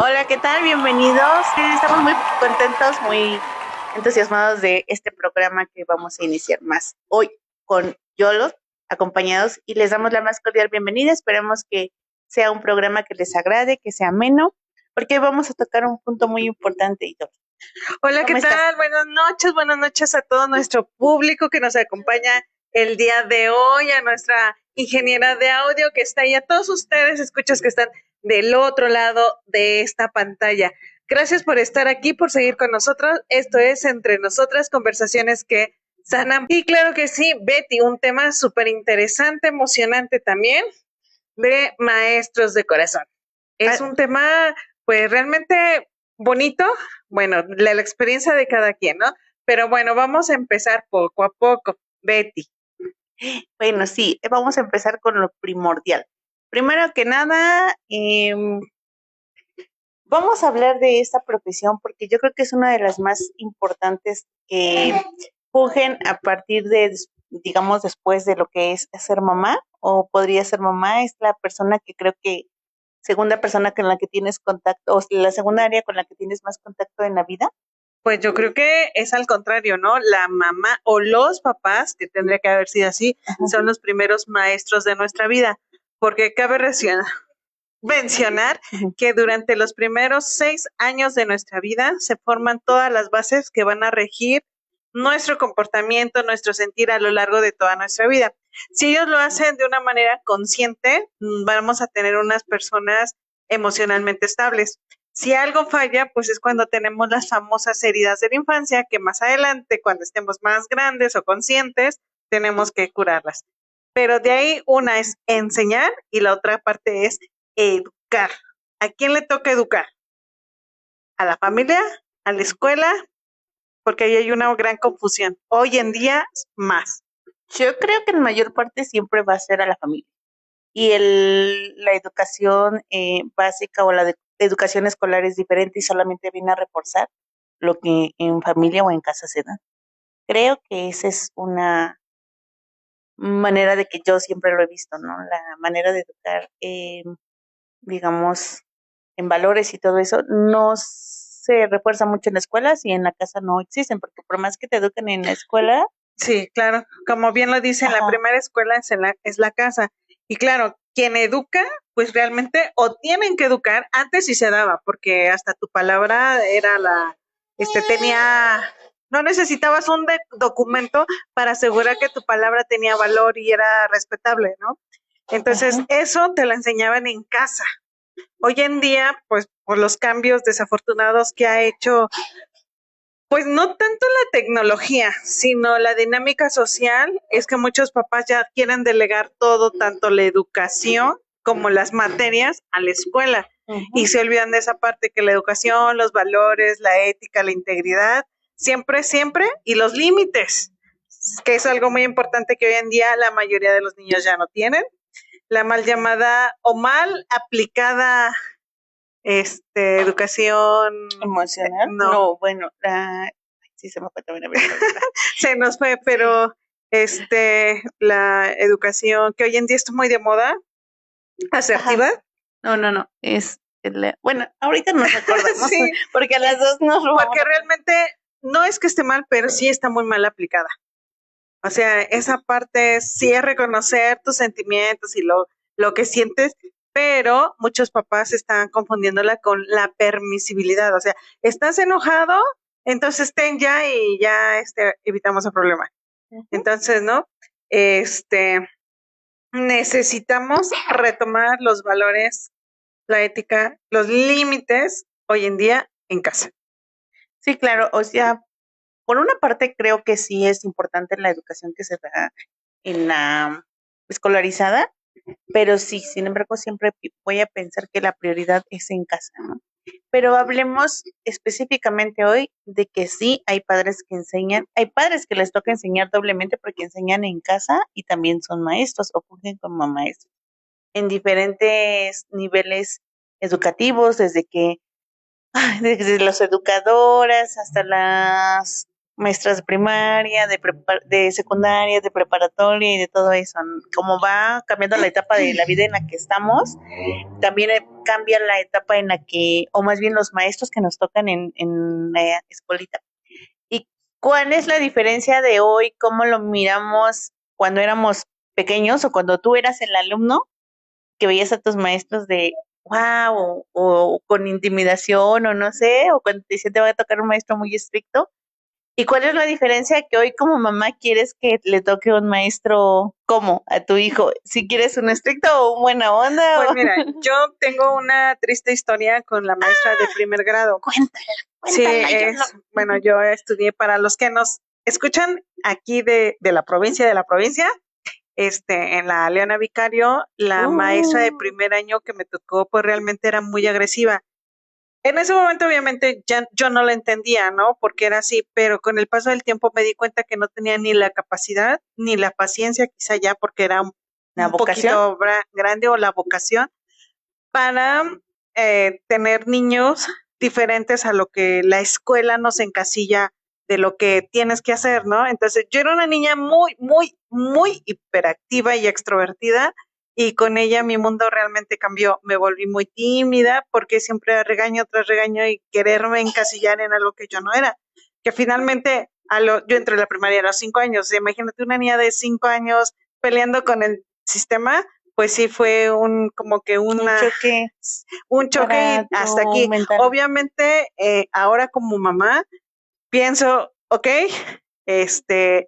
Hola, ¿qué tal? Bienvenidos. Estamos muy contentos, muy entusiasmados de este programa que vamos a iniciar más hoy con Yolos acompañados y les damos la más cordial bienvenida. Esperemos que sea un programa que les agrade, que sea ameno, porque hoy vamos a tocar un punto muy importante. Yolo, Hola, ¿qué ¿cómo estás? tal? Buenas noches a todo nuestro público que nos acompaña el día de hoy, a nuestra ingeniera de audio que está ahí, a todos ustedes, escuchas que están del otro lado de esta pantalla. Gracias por estar aquí, por seguir con nosotros. Esto es Entre Nosotras, conversaciones que sanan. Y claro que sí, Betty, un tema súper interesante, emocionante también, de maestros de corazón. Es Ah, un tema, pues realmente bonito, bueno, la experiencia de cada quien, ¿no? Pero bueno, vamos a empezar poco a poco. Betty, bueno, sí, vamos a empezar con lo primordial. Primero que nada, vamos a hablar de esta profesión porque yo creo que es una de las más importantes que surgen a partir de, digamos, después de lo que es ser mamá o podría ser mamá, es la persona que creo que segunda persona con la que tienes contacto o la segunda área con la que tienes más contacto en la vida. pues yo creo que es al contrario, ¿no? La mamá o los papás, que tendría que haber sido así, son los primeros maestros de nuestra vida, porque cabe mencionar que durante los primeros 6 años de nuestra vida se forman todas las bases que van a regir nuestro comportamiento, nuestro sentir a lo largo de toda nuestra vida. Si ellos lo hacen de una manera consciente, vamos a tener unas personas emocionalmente estables. Si algo falla, pues es cuando tenemos las famosas heridas de la infancia, que más adelante, cuando estemos más grandes o conscientes, tenemos que curarlas. Pero de ahí una es enseñar y la otra parte es educar. ¿A quién le toca educar? ¿A la familia? ¿A la escuela? Porque ahí hay una gran confusión. Hoy en día, más. Yo creo que en mayor parte siempre va a ser a la familia. Y la educación básica o la educación escolar es diferente y solamente viene a reforzar lo que en familia o en casa se da. Creo que esa es una manera de que yo siempre lo he visto, ¿no? La manera de educar, digamos, en valores y todo eso, no se refuerza mucho en la escuela si en la casa no existen, porque por más que te eduquen en la escuela, Sí, claro. Como bien lo dicen, la ajá, primera escuela es la casa. Y claro, quien educa, pues realmente o tienen que educar, antes sí se daba, porque hasta tu palabra era tenía, no necesitabas un documento para asegurar que tu palabra tenía valor y era respetable, ¿no? Entonces, ajá. eso te lo enseñaban en casa. Hoy en día, pues por los cambios desafortunados que ha hecho, pues no tanto la tecnología, sino la dinámica social, es que muchos papás ya quieren delegar todo, tanto la educación como las materias, a la escuela. Y se olvidan de esa parte que la educación, los valores, la ética, la integridad, siempre, siempre, y los límites, que es algo muy importante que hoy en día la mayoría de los niños ya no tienen. La mal llamada o mal aplicada educación, Emocional, no, no, bueno, sí se me fue también a ver la palabra. se nos fue, Sí, pero la educación que hoy en día está muy de moda, ajá, asertiva, no, no, no, bueno, ahorita nos acordamos, sí, porque a las dos nos lo vamos porque a poner. realmente no es que esté mal, pero sí está muy mal aplicada. O sea, esa parte sí es reconocer tus sentimientos y lo que sientes, pero muchos papás están confundiéndola con la permisibilidad. O sea, estás enojado, entonces ten ya y ya evitamos el problema. Ujú. Entonces, ¿no? Este, necesitamos retomar los valores, la ética, los límites hoy en día en casa. Sí, claro, o sea, por una parte creo que sí es importante la educación que se da en la escolarizada, pero sí, sin embargo, siempre voy a pensar que la prioridad es en casa, ¿no? Pero hablemos específicamente hoy de que sí hay padres que enseñan, hay padres que les toca enseñar doblemente porque enseñan en casa y también son maestros o fungen como maestros en diferentes niveles educativos, desde las educadoras hasta las maestras de primaria, de secundaria, de preparatoria y de todo eso. Como va cambiando la etapa de la vida en la que estamos, también cambia la etapa en la que, o más bien los maestros que nos tocan en la escuelita. ¿Y cuál es la diferencia de hoy? ¿Cómo lo miramos cuando éramos pequeños o cuando tú eras el alumno que veías a tus maestros de wow o con intimidación o no sé, o cuando te decían te va a tocar un maestro muy estricto? ¿Y cuál es la diferencia que hoy como mamá quieres que le toque un maestro como a tu hijo? Si quieres un estricto o un buena onda. Pues mira, yo tengo una triste historia con la maestra de primer grado. Cuéntala, Sí, cuéntala. bueno, yo estudié, para los que nos escuchan aquí de la provincia, en la Leona Vicario, la maestra de primer año que me tocó, pues realmente era muy agresiva. En ese momento, obviamente, ya yo no la entendía, ¿no? Porque era así, pero con el paso del tiempo me di cuenta que no tenía ni la capacidad ni la paciencia, quizá ya porque era ¿La un vocación? poquito grande, o la vocación para tener niños diferentes a lo que la escuela nos encasilla de lo que tienes que hacer, ¿no? Entonces, yo era una niña muy, muy, muy hiperactiva y extrovertida, y con ella mi mundo realmente cambió. Me volví muy tímida porque siempre era regaño tras regaño y quererme encasillar en algo que yo no era. Que finalmente, yo entré a la primaria a los 5 años. Imagínate una niña de 5 años peleando con el sistema, pues sí fue como que un choque y hasta aquí. Mental. Obviamente, ahora como mamá, pienso, ok,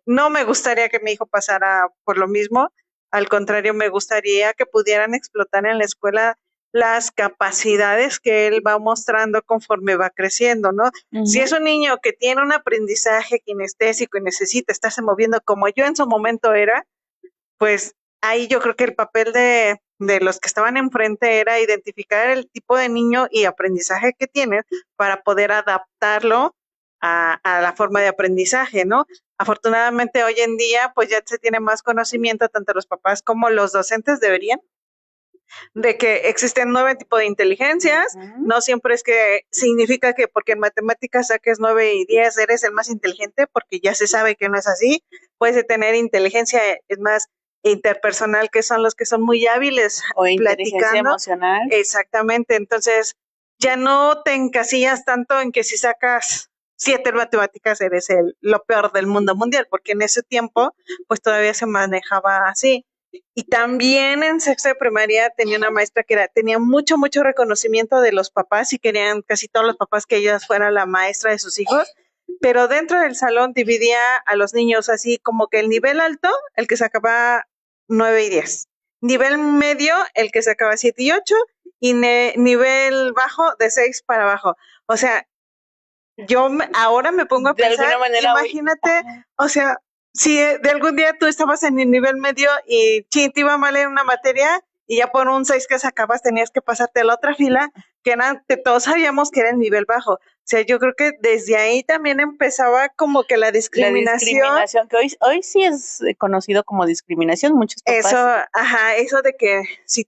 no me gustaría que mi hijo pasara por lo mismo. Al contrario, me gustaría que pudieran explotar en la escuela las capacidades que él va mostrando conforme va creciendo, ¿no? Si es un niño que tiene un aprendizaje kinestésico y necesita estarse moviendo como yo en su momento era, pues ahí yo creo que el papel de los que estaban enfrente era identificar el tipo de niño y aprendizaje que tiene para poder adaptarlo a la forma de aprendizaje, ¿no? Afortunadamente hoy en día pues ya se tiene más conocimiento, tanto los papás como los docentes deberían, de que existen 9 tipos de inteligencias. No siempre es que significa que porque en matemáticas saques 9 y 10 eres el más inteligente, porque ya se sabe que no es así. Puedes tener inteligencia, es más, interpersonal, que son los que son muy hábiles o inteligencia platicando. Emocional. Exactamente, entonces ya no te encasillas tanto en que si sacas 7 matemáticas eres lo peor del mundo mundial, porque en ese tiempo pues todavía se manejaba así. Y también en sexto de primaria tenía una maestra que tenía mucho, mucho reconocimiento de los papás, y querían casi todos los papás que ella fuera la maestra de sus hijos, pero dentro del salón dividía a los niños así como que el nivel alto, el que sacaba 9 y 10, nivel medio, el que sacaba 7 y 8, y nivel bajo de 6 para abajo. O sea, yo ahora me pongo a pensar, imagínate, o sea, si de algún día tú estabas en el nivel medio y te iba mal en una materia, y ya por un 6 que sacabas tenías que pasarte a la otra fila, que todos sabíamos que era el nivel bajo. O sea, yo creo que desde ahí también empezaba como que la discriminación. La discriminación, que hoy sí es conocido como discriminación, muchos papás. Eso de que si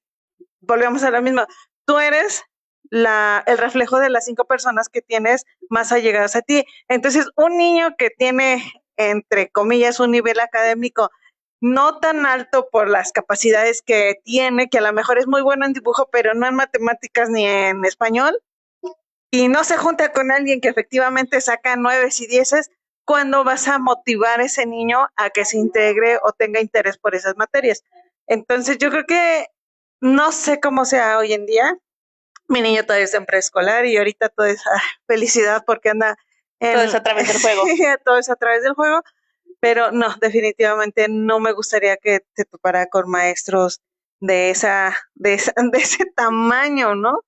volvemos a lo mismo, tú eres el reflejo de las 5 personas que tienes más allegadas a ti. Entonces, un niño que tiene, entre comillas, un nivel académico no tan alto por las capacidades que tiene, que a lo mejor es muy bueno en dibujo, pero no en matemáticas ni en español, y no se junta con alguien que efectivamente saca 9 y 10, ¿cuándo vas a motivar a ese niño a que se integre o tenga interés por esas materias? Entonces, yo creo que no sé cómo sea hoy en día. Mi niño todavía está en preescolar y ahorita todo es felicidad porque anda todo es a través del juego. Todo es a través del juego, pero no, definitivamente no me gustaría que te topara con maestros de ese tamaño, ¿no?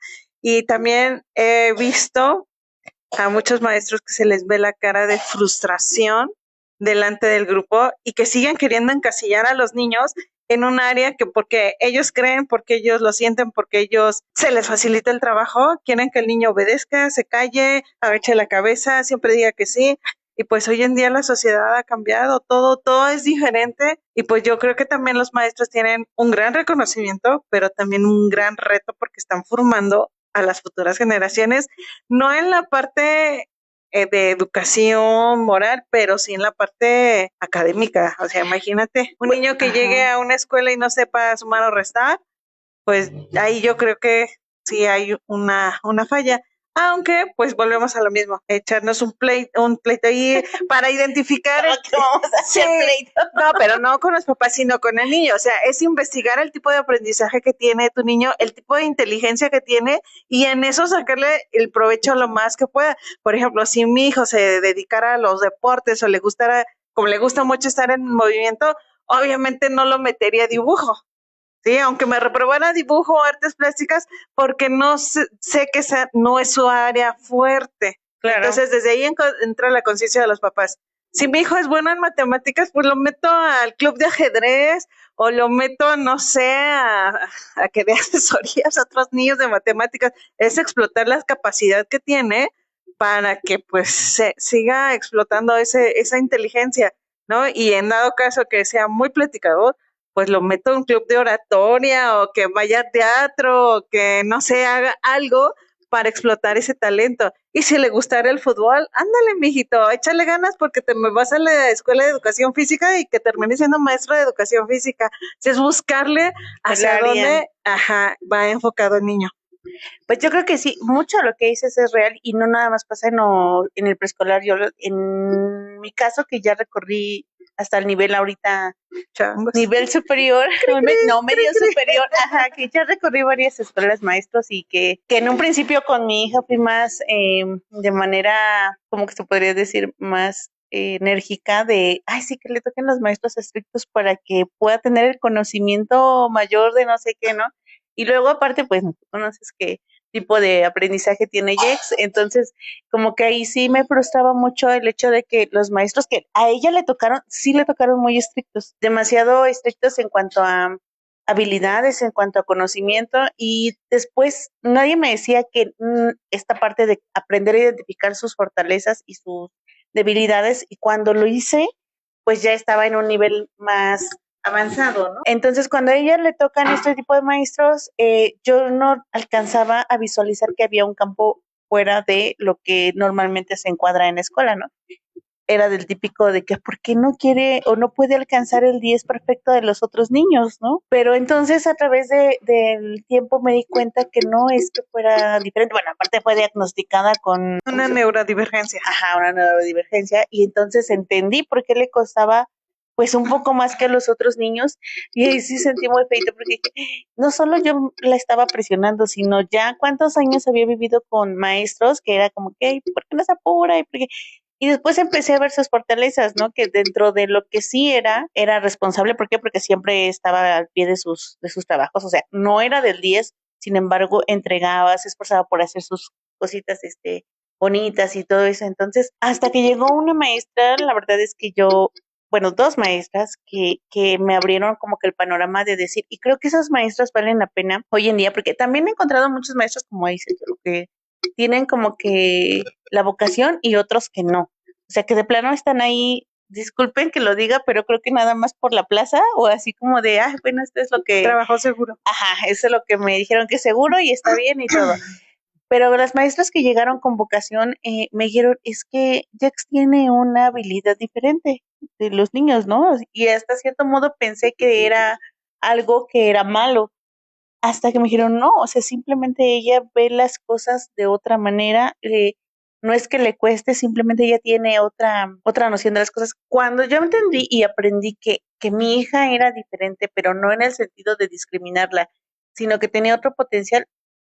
Y también he visto a muchos maestros que se les ve la cara de frustración delante del grupo, y que siguen queriendo encasillar a los niños en un área que, porque ellos creen, porque ellos lo sienten, porque ellos se les facilita el trabajo, quieren que el niño obedezca, se calle, agache la cabeza, siempre diga que sí. Y pues hoy en día la sociedad ha cambiado, todo es diferente, y pues yo creo que también los maestros tienen un gran reconocimiento, pero también un gran reto, porque están formando a las futuras generaciones, no en la parte de educación moral, pero sí en la parte académica. O sea, imagínate, un niño que llegue a una escuela y no sepa sumar o restar, pues ahí yo creo que sí hay una falla. Aunque, pues volvemos a lo mismo, echarnos un pleito ahí para identificar. ¿Cómo que vamos a hacer pleito? No, pero no con los papás, sino con el niño. O sea, es investigar el tipo de aprendizaje que tiene tu niño, el tipo de inteligencia que tiene y en eso sacarle el provecho lo más que pueda. Por ejemplo, si mi hijo se dedicara a los deportes o le gustara, como le gusta mucho estar en movimiento, obviamente no lo metería a dibujo. Sí, aunque me reprobara dibujo o artes plásticas, porque no sé que no es su área fuerte. Claro. Entonces, desde ahí entra la conciencia de los papás. Si mi hijo es bueno en matemáticas, pues lo meto al club de ajedrez o lo meto, no sé, a que dé asesorías a otros niños de matemáticas. Es explotar la capacidad que tiene para que pues se siga explotando esa inteligencia, ¿no? Y en dado caso que sea muy platicador, pues lo meto en un club de oratoria o que vaya a teatro o que, no sé, haga algo para explotar ese talento. Y si le gustara el fútbol, ándale, mijito, échale ganas porque te me vas a la escuela de educación física y que termine siendo maestro de educación física. Si es buscarle hacia dónde, va enfocado el niño. Pues yo creo que sí, mucho de lo que dices es real y no nada más pasa en el preescolar. Yo en mi caso que ya recorrí hasta el nivel ahorita, Changos. nivel superior, medio superior, que ya recorrí varias escuelas maestros y que en un principio con mi hija fui más de manera, como que se podría decir, más enérgica de, ay, sí, que le toquen los maestros estrictos para que pueda tener el conocimiento mayor de no sé qué, ¿no? Y luego aparte, pues, no conoces qué tipo de aprendizaje tiene Jex, entonces como que ahí sí me frustraba mucho el hecho de que los maestros que a ella le tocaron, sí le tocaron muy estrictos, demasiado estrictos en cuanto a habilidades, en cuanto a conocimiento, y después nadie me decía que esta parte de aprender a identificar sus fortalezas y sus debilidades, y cuando lo hice, pues ya estaba en un nivel más avanzado, ¿no? Entonces, cuando a ella le tocan este tipo de maestros, yo no alcanzaba a visualizar que había un campo fuera de lo que normalmente se encuadra en escuela, ¿no? Era del típico de que ¿por qué no quiere o no puede alcanzar el 10 perfecto de los otros niños, ¿no? Pero entonces a través del tiempo me di cuenta que no es que fuera diferente. Bueno, aparte fue diagnosticada con una neurodivergencia. Una neurodivergencia, y entonces entendí por qué le costaba pues un poco más que a los otros niños, y ahí sí sentí muy feito porque no solo yo la estaba presionando, sino ya cuántos años había vivido con maestros que era como que, ¿por qué no se apura? Y después empecé a ver sus fortalezas, ¿no? Que dentro de lo que sí era responsable. ¿Por qué? Porque siempre estaba al pie de sus trabajos, o sea, no era del 10, sin embargo, entregaba, se esforzaba por hacer sus cositas, bonitas y todo eso. Entonces, hasta que llegó una maestra, la verdad es que dos maestras que me abrieron como que el panorama de decir, y creo que esas maestras valen la pena hoy en día, porque también he encontrado muchos maestros, como dices, que tienen como que la vocación y otros que no. O sea, que de plano están ahí, disculpen que lo diga, pero creo que nada más por la plaza o así como de, bueno, esto es lo que... Trabajo seguro. Eso es lo que me dijeron que seguro y está bien y todo. Pero las maestras que llegaron con vocación me dijeron, es que Jax tiene una habilidad diferente de los niños, ¿no? Y hasta cierto modo pensé que era algo que era malo, hasta que me dijeron, no, o sea, simplemente ella ve las cosas de otra manera, no es que le cueste, simplemente ella tiene otra noción de las cosas. Cuando yo entendí y aprendí que mi hija era diferente, pero no en el sentido de discriminarla, sino que tenía otro potencial,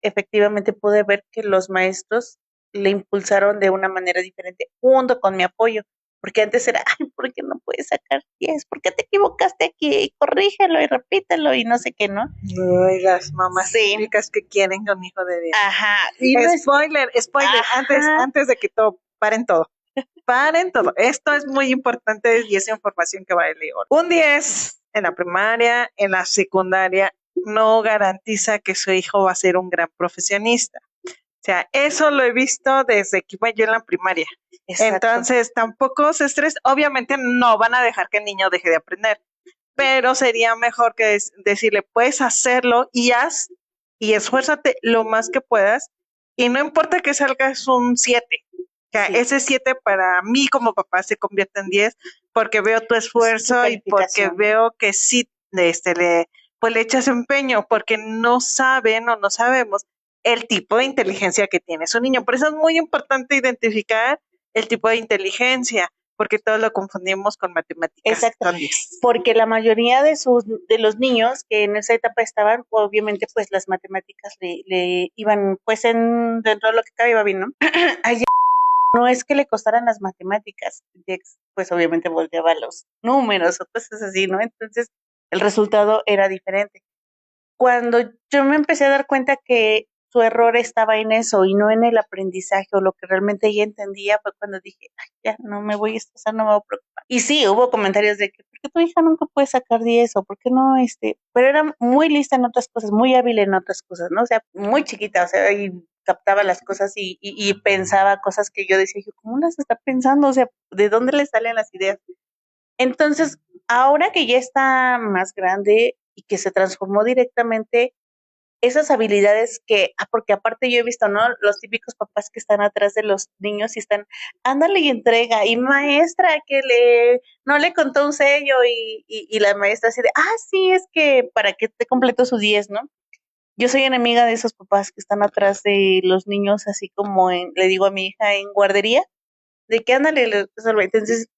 efectivamente pude ver que los maestros le impulsaron de una manera diferente, junto con mi apoyo, porque antes era, ay, ¿por qué no puedes sacar 10? ¿Por qué te equivocaste aquí? Corrígelo y repítelo y no sé qué, ¿no? Ay, las mamás típicas que quieren un hijo de 10. Y spoiler, antes de que paren todo. Paren todo. Esto es muy importante y es información que vale oro. Un 10 en la primaria, en la secundaria, no garantiza que su hijo va a ser un gran profesionista. O sea, eso lo he visto desde que iba yo en la primaria. Exacto. Entonces, tampoco se estresen. Obviamente no van a dejar que el niño deje de aprender, pero sería mejor que decirle, puedes hacerlo y haz y esfuérzate lo más que puedas y no importa que salgas un 7, sea, Sí. ese 7 para mí como papá se convierte en 10 porque veo tu esfuerzo y porque calificación. veo que sí pues le echas empeño, porque no saben o no sabemos el tipo de inteligencia que tiene su niño. Por eso es muy importante identificar el tipo de inteligencia, porque todos lo confundimos con matemáticas. Exacto, Son 10. porque la mayoría de los niños que en esa etapa estaban, obviamente, pues las matemáticas le iban, pues dentro de lo que cabe iba bien, ¿no? Allá no es que le costaran las matemáticas, Jex, pues obviamente volteaba los números o cosas así, ¿no? Entonces el resultado era diferente. Cuando yo me empecé a dar cuenta que su error estaba en eso y no en el aprendizaje o lo que realmente ella entendía, fue cuando dije, ay, ya no me voy a estresar, no me voy a preocupar. Y sí, hubo comentarios de que, ¿por qué tu hija nunca puede sacar 10 o por qué no, pero era muy lista en otras cosas, muy hábil en otras cosas, ¿no? O sea, muy chiquita, o sea, y captaba las cosas y pensaba cosas que yo decía, yo, ¿cómo las está pensando? O sea, ¿de dónde le salen las ideas? Entonces, ahora que ya está más grande y que se transformó directamente, esas habilidades porque aparte yo he visto, ¿no? Los típicos papás que están atrás de los niños y están, ándale y entrega, y maestra no le contó un sello y la maestra así de, sí, es que para que te completo su 10, ¿no? Yo soy enemiga de esos papás que están atrás de los niños, así como le digo a mi hija en guardería, de que ándale, entonces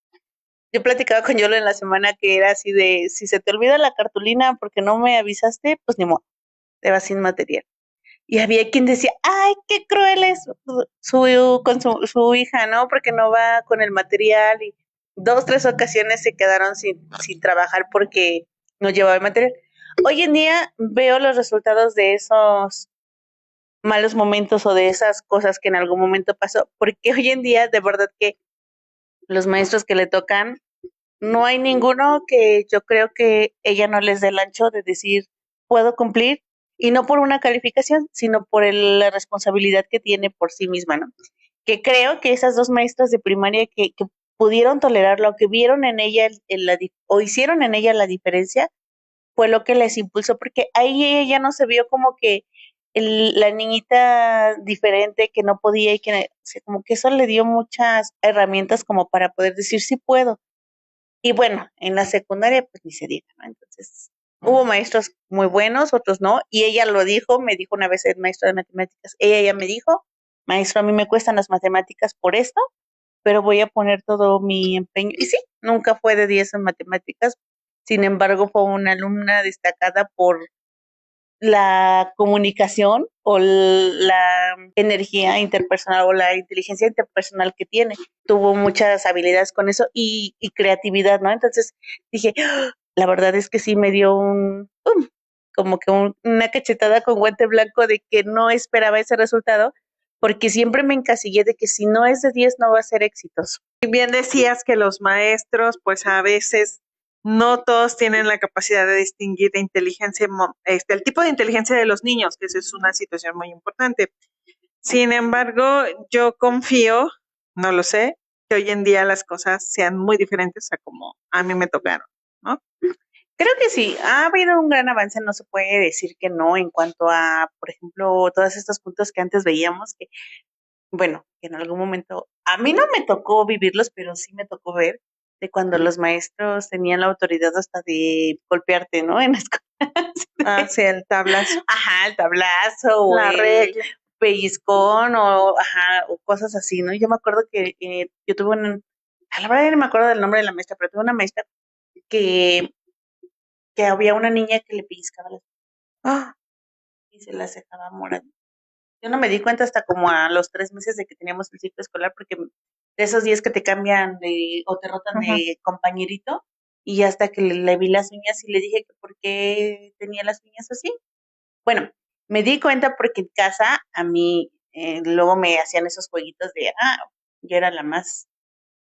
yo platicaba con Yolo en la semana que era así de, si se te olvida la cartulina porque no me avisaste, pues ni modo, te vas sin material. Y había quien decía, ay, qué cruel es con su hija, ¿no? Porque no va con el material y 2, 3 ocasiones se quedaron sin trabajar porque no llevaba el material. Hoy en día veo los resultados de esos malos momentos o de esas cosas que en algún momento pasó, porque hoy en día de verdad que los maestros que le tocan no hay ninguno que yo creo que ella no les dé el ancho de decir, puedo cumplir, y no por una calificación, sino por la responsabilidad que tiene por sí misma, ¿no? Que creo que esas dos maestras de primaria que pudieron tolerarlo, que vieron en ella o hicieron en ella la diferencia, fue lo que les impulsó, porque ahí ella no se vio como que la niñita diferente que no podía y que, o sea, como que eso le dio muchas herramientas como para poder decir, sí puedo. Y bueno, en la secundaria, pues ni se diga, ¿no? Entonces, hubo maestros muy buenos, otros no, y ella lo dijo, me dijo una vez el maestro de matemáticas, ella ya me dijo, maestro, a mí me cuestan las matemáticas por esto, pero voy a poner todo mi empeño. Y sí, nunca fue de 10 en matemáticas, sin embargo, fue una alumna destacada por la comunicación o la energía interpersonal o la inteligencia interpersonal que tiene. Tuvo muchas habilidades con eso y creatividad, ¿no? Entonces dije, la verdad es que sí me dio como que una cachetada con guante blanco de que no esperaba ese resultado, porque siempre me encasillé de que si no es de 10 no va a ser exitoso. Y bien decías que los maestros, pues a veces no todos tienen la capacidad de distinguir la inteligencia, el tipo de inteligencia de los niños, que esa es una situación muy importante. Sin embargo, yo confío, no lo sé, que hoy en día las cosas sean muy diferentes a como a mí me tocaron, ¿no? Creo que sí, ha habido un gran avance, no se puede decir que no en cuanto a, por ejemplo, todos estos puntos que antes veíamos, que, bueno, que en algún momento, a mí no me tocó vivirlos, pero sí me tocó ver de cuando los maestros tenían la autoridad hasta de golpearte, ¿no? En la escuela. Sí, el tablazo. Ajá, el tablazo o La el regla. pellizcón o cosas así, ¿no? Yo me acuerdo que yo tuve a la verdad ya no me acuerdo del nombre de la maestra, pero tuve una maestra que, que había una niña que le pellizcaba Ah, y se las dejaba morar. Yo no me di cuenta hasta como a los 3 meses de que teníamos el ciclo escolar, porque de esos días que te cambian o te rotan ujú. de compañerito, y hasta que le vi las uñas y le dije que por qué tenía las uñas así. Bueno, me di cuenta porque en casa a mí luego me hacían esos jueguitos de, yo era la más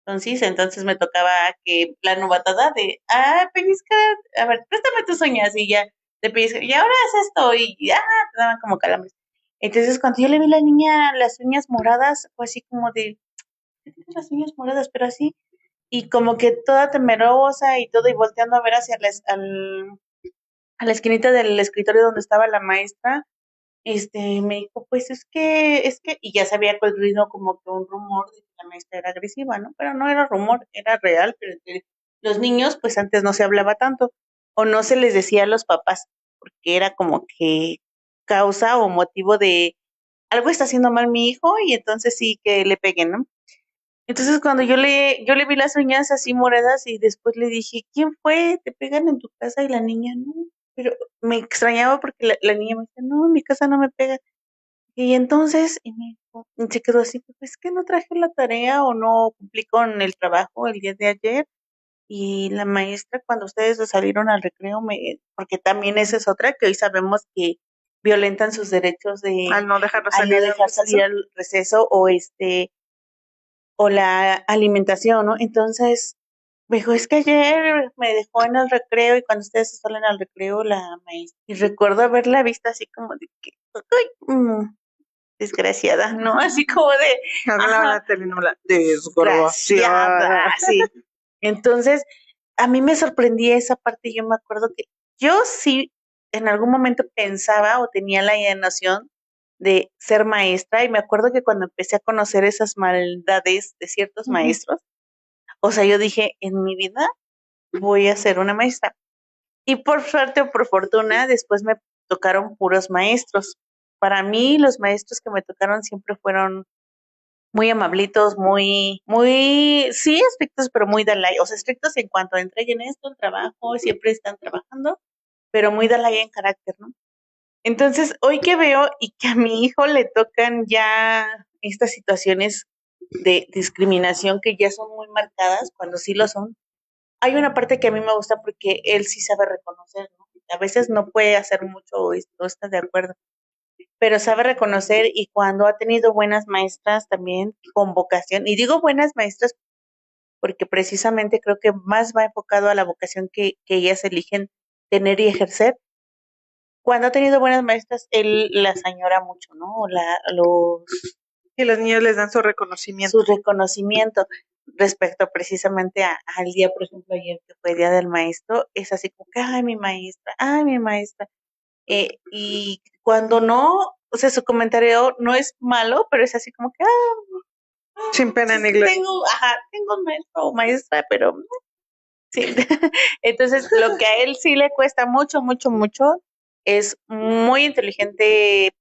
concisa, entonces me tocaba que la novatada de, pellizca, a ver, préstame tus uñas y ya, te pellizca, y ahora es esto, y te daban como calambres. Entonces cuando yo le vi a la niña las uñas moradas, fue así como de, ¿qué tienes las uñas moradas? Pero así, y como que toda temerosa y todo, y volteando a ver hacia a la esquinita del escritorio donde estaba la maestra, me dijo, pues y ya se había corrido como que un rumor de que la maestra era agresiva, ¿no? Pero no era rumor, era real, pero entre los niños, pues antes no se hablaba tanto, o no se les decía a los papás, porque era como que causa o motivo de algo está haciendo mal mi hijo y entonces sí que le peguen, ¿no? Entonces cuando yo le vi las uñas así moradas y después le dije, ¿quién fue? ¿Te pegan en tu casa? Y la niña, no. Pero me extrañaba porque la niña me dice, no, en mi casa no me pegan. Y entonces, y me dijo, y se quedó así, pues es que no traje la tarea o no cumplí con el trabajo el día de ayer. Y la maestra, cuando ustedes salieron al recreo, porque también esa es otra, que hoy sabemos que violentan sus derechos Al no dejarlo al no salir del dejar salir receso. al receso o la alimentación, ¿no? Entonces, me dijo, es que ayer me dejó en el recreo y cuando ustedes salen al recreo, la maestra, y recuerdo haberla visto así como de que, ay, desgraciada, ¿no? Así como de, Hablaba ajá, la telenovela, desgraciada, desgraciada. sí. Entonces, a mí me sorprendía esa parte, yo me acuerdo que yo sí en algún momento pensaba o tenía la noción de ser maestra y me acuerdo que cuando empecé a conocer esas maldades de ciertos maestros, o sea, yo dije, en mi vida voy a ser una maestra. Y por suerte o por fortuna, después me tocaron puros maestros. Para mí, los maestros que me tocaron siempre fueron muy amablitos, sí, estrictos, pero muy Dalai. O sea, estrictos en cuanto a entreguen esto, el trabajo, siempre están trabajando, pero muy Dalai en carácter, ¿no? Entonces, hoy que veo y que a mi hijo le tocan ya estas situaciones de discriminación que ya son muy marcadas, cuando sí lo son, hay una parte que a mí me gusta porque él sí sabe reconocer, ¿no? A veces no puede hacer mucho o no está de acuerdo, pero sabe reconocer y cuando ha tenido buenas maestras también con vocación, y digo buenas maestras porque precisamente creo que más va enfocado a la vocación que ellas eligen tener y ejercer. Cuando ha tenido buenas maestras, él las añora mucho, ¿no? Y los niños les dan su Su reconocimiento. reconocimiento respecto precisamente al día, por ejemplo, ayer que fue Día del Maestro, es así como que, ay, mi maestra. Y cuando no, o sea, su comentario no es malo, pero es así como que, Sin pena pues ni gloria. tengo un maestro o maestra, pero sí. Entonces, lo que a él sí le cuesta mucho, mucho, mucho, es muy inteligente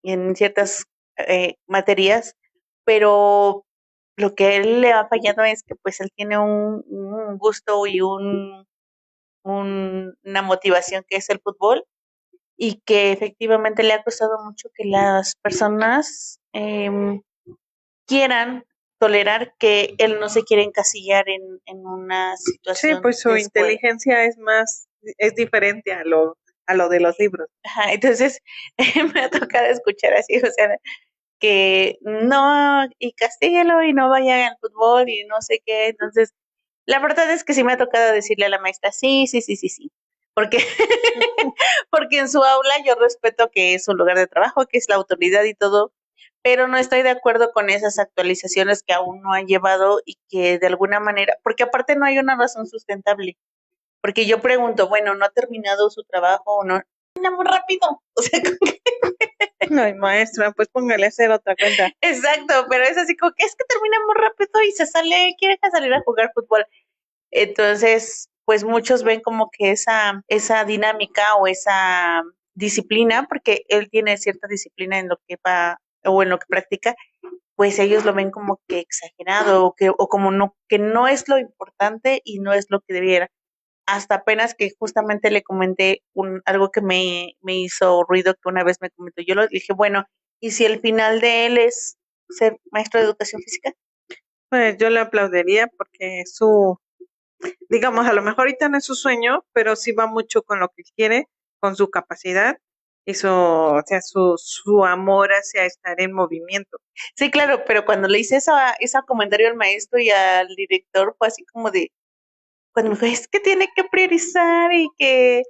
en ciertas materias, pero lo que a él le ha fallado es que pues él tiene un gusto y una motivación que es el fútbol y que efectivamente le ha costado mucho que las personas quieran tolerar que él no se quiere encasillar en una Sí, situación pues su de escuela. inteligencia es diferente a lo de los libros. Ajá, entonces me ha tocado escuchar así, o sea, que no, y castíguelo y no vaya al fútbol y no sé qué. Entonces, la verdad es que sí me ha tocado decirle a la maestra, sí, sí, sí, sí, sí. Porque, porque en su aula yo respeto que es un lugar de trabajo, que es la autoridad y todo, pero no estoy de acuerdo con esas actualizaciones que aún no han llevado y que de alguna manera, porque aparte no hay una razón sustentable. Porque yo pregunto, bueno, ¿no ha terminado su trabajo o no? Termina muy rápido. O sea, Ay, maestra, pues póngale a hacer otra cuenta. exacto, pero es así como que es que termina muy rápido y se sale, quiere salir a jugar fútbol. Entonces, pues muchos ven como que esa dinámica o esa disciplina, porque él tiene cierta disciplina en lo que va o en lo que practica, pues ellos lo ven como que exagerado o como no, que no es lo importante y no es lo que debiera. Hasta apenas que justamente le comenté algo que me hizo ruido que una vez me comentó. Yo le dije, bueno, ¿y si el final de él es ser maestro de educación física? Pues yo le aplaudiría porque digamos, a lo mejor ahorita no es su sueño, pero sí va mucho con lo que quiere, con su capacidad y o sea, su amor hacia estar en movimiento. Sí, claro, pero cuando le hice ese comentario al maestro y al director fue así como de, cuando me dijo, es que tiene que priorizar y que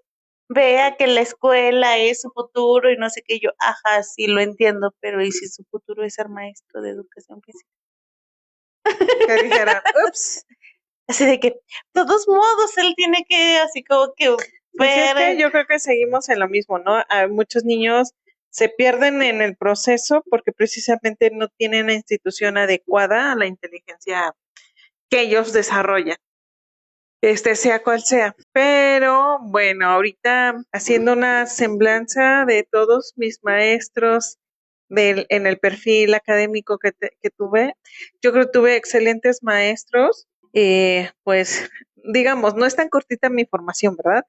vea que la escuela es su futuro y no sé qué, yo, ajá, sí lo entiendo, pero ¿y si su futuro es ser maestro de educación física? Que dijeran, ups, Así de que, de todos modos, él tiene que, así como que pues sí, es que ver, yo creo que seguimos en lo mismo, ¿no? Hay muchos niños se pierden en el proceso porque precisamente no tienen la institución adecuada a la inteligencia que ellos desarrollan, sea cual sea. Pero bueno, ahorita haciendo una semblanza de todos mis maestros en el perfil académico que tuve, yo creo que tuve excelentes maestros. Pues digamos, no es tan cortita mi formación, ¿verdad?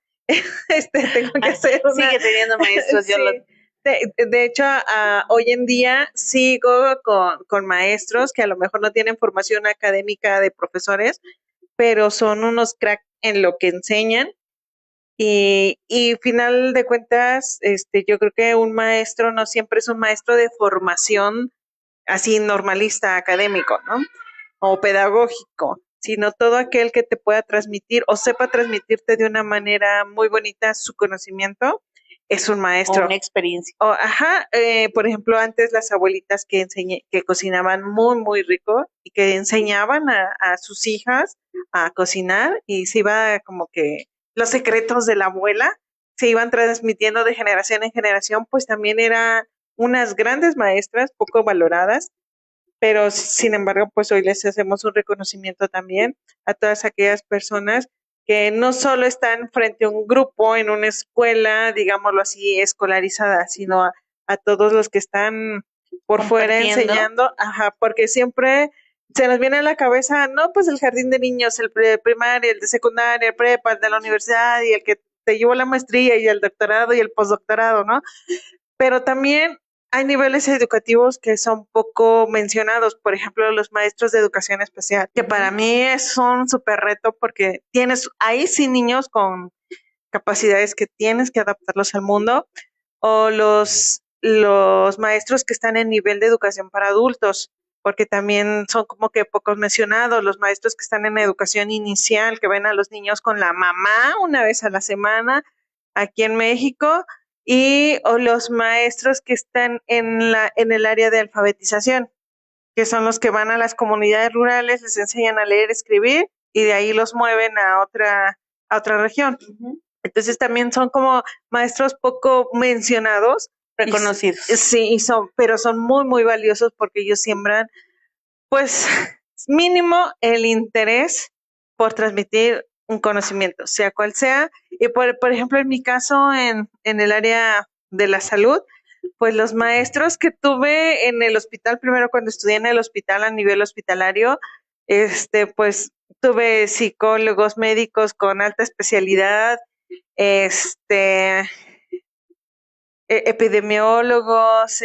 Tengo que hacer una... Sigue teniendo maestros, yo Sí. lo... De hecho, hoy en día sigo con maestros que a lo mejor no tienen formación académica de profesores, pero son unos crack en lo que enseñan. Y final de cuentas, yo creo que un maestro no siempre es un maestro de formación así normalista, académico, ¿no? O pedagógico, sino todo aquel que te pueda transmitir o sepa transmitirte de una manera muy bonita su conocimiento, es un O maestro. una experiencia. Por ejemplo, antes las abuelitas que cocinaban muy, muy rico y que enseñaban a sus hijas a cocinar y se iba como que los secretos de la abuela se iban transmitiendo de generación en generación, pues también eran unas grandes maestras poco valoradas, pero sin embargo, pues hoy les hacemos un reconocimiento también a todas aquellas personas que no solo están frente a un grupo en una escuela, digámoslo así, escolarizada, sino a todos los que están por fuera enseñando, porque siempre se nos viene a la cabeza, no, pues el jardín de niños, el primaria, el de secundaria, el prepa, el de la universidad y el que te llevó la maestría y el doctorado y el postdoctorado, ¿no? Pero también hay niveles educativos que son poco mencionados, por ejemplo, los maestros de educación especial, que para mí es un súper reto porque tienes ahí sí niños con capacidades que tienes que adaptarlos al mundo, o los maestros que están en nivel de educación para adultos, porque también son como que pocos mencionados, los maestros que están en educación inicial, que ven a los niños con la mamá una vez a la semana aquí en México, o los maestros que están en el área de alfabetización, que son los que van a las comunidades rurales, les enseñan a leer, escribir y de ahí los mueven a otra región. Entonces también son como maestros poco mencionados, reconocidos. Sí, pero son muy, muy valiosos porque ellos siembran, pues, mínimo el interés por transmitir un conocimiento, sea cual sea. Y por ejemplo, en mi caso, en el área de la salud, pues los maestros que tuve en el hospital, primero cuando estudié en el hospital a nivel hospitalario, pues tuve psicólogos, médicos con alta especialidad, epidemiólogos,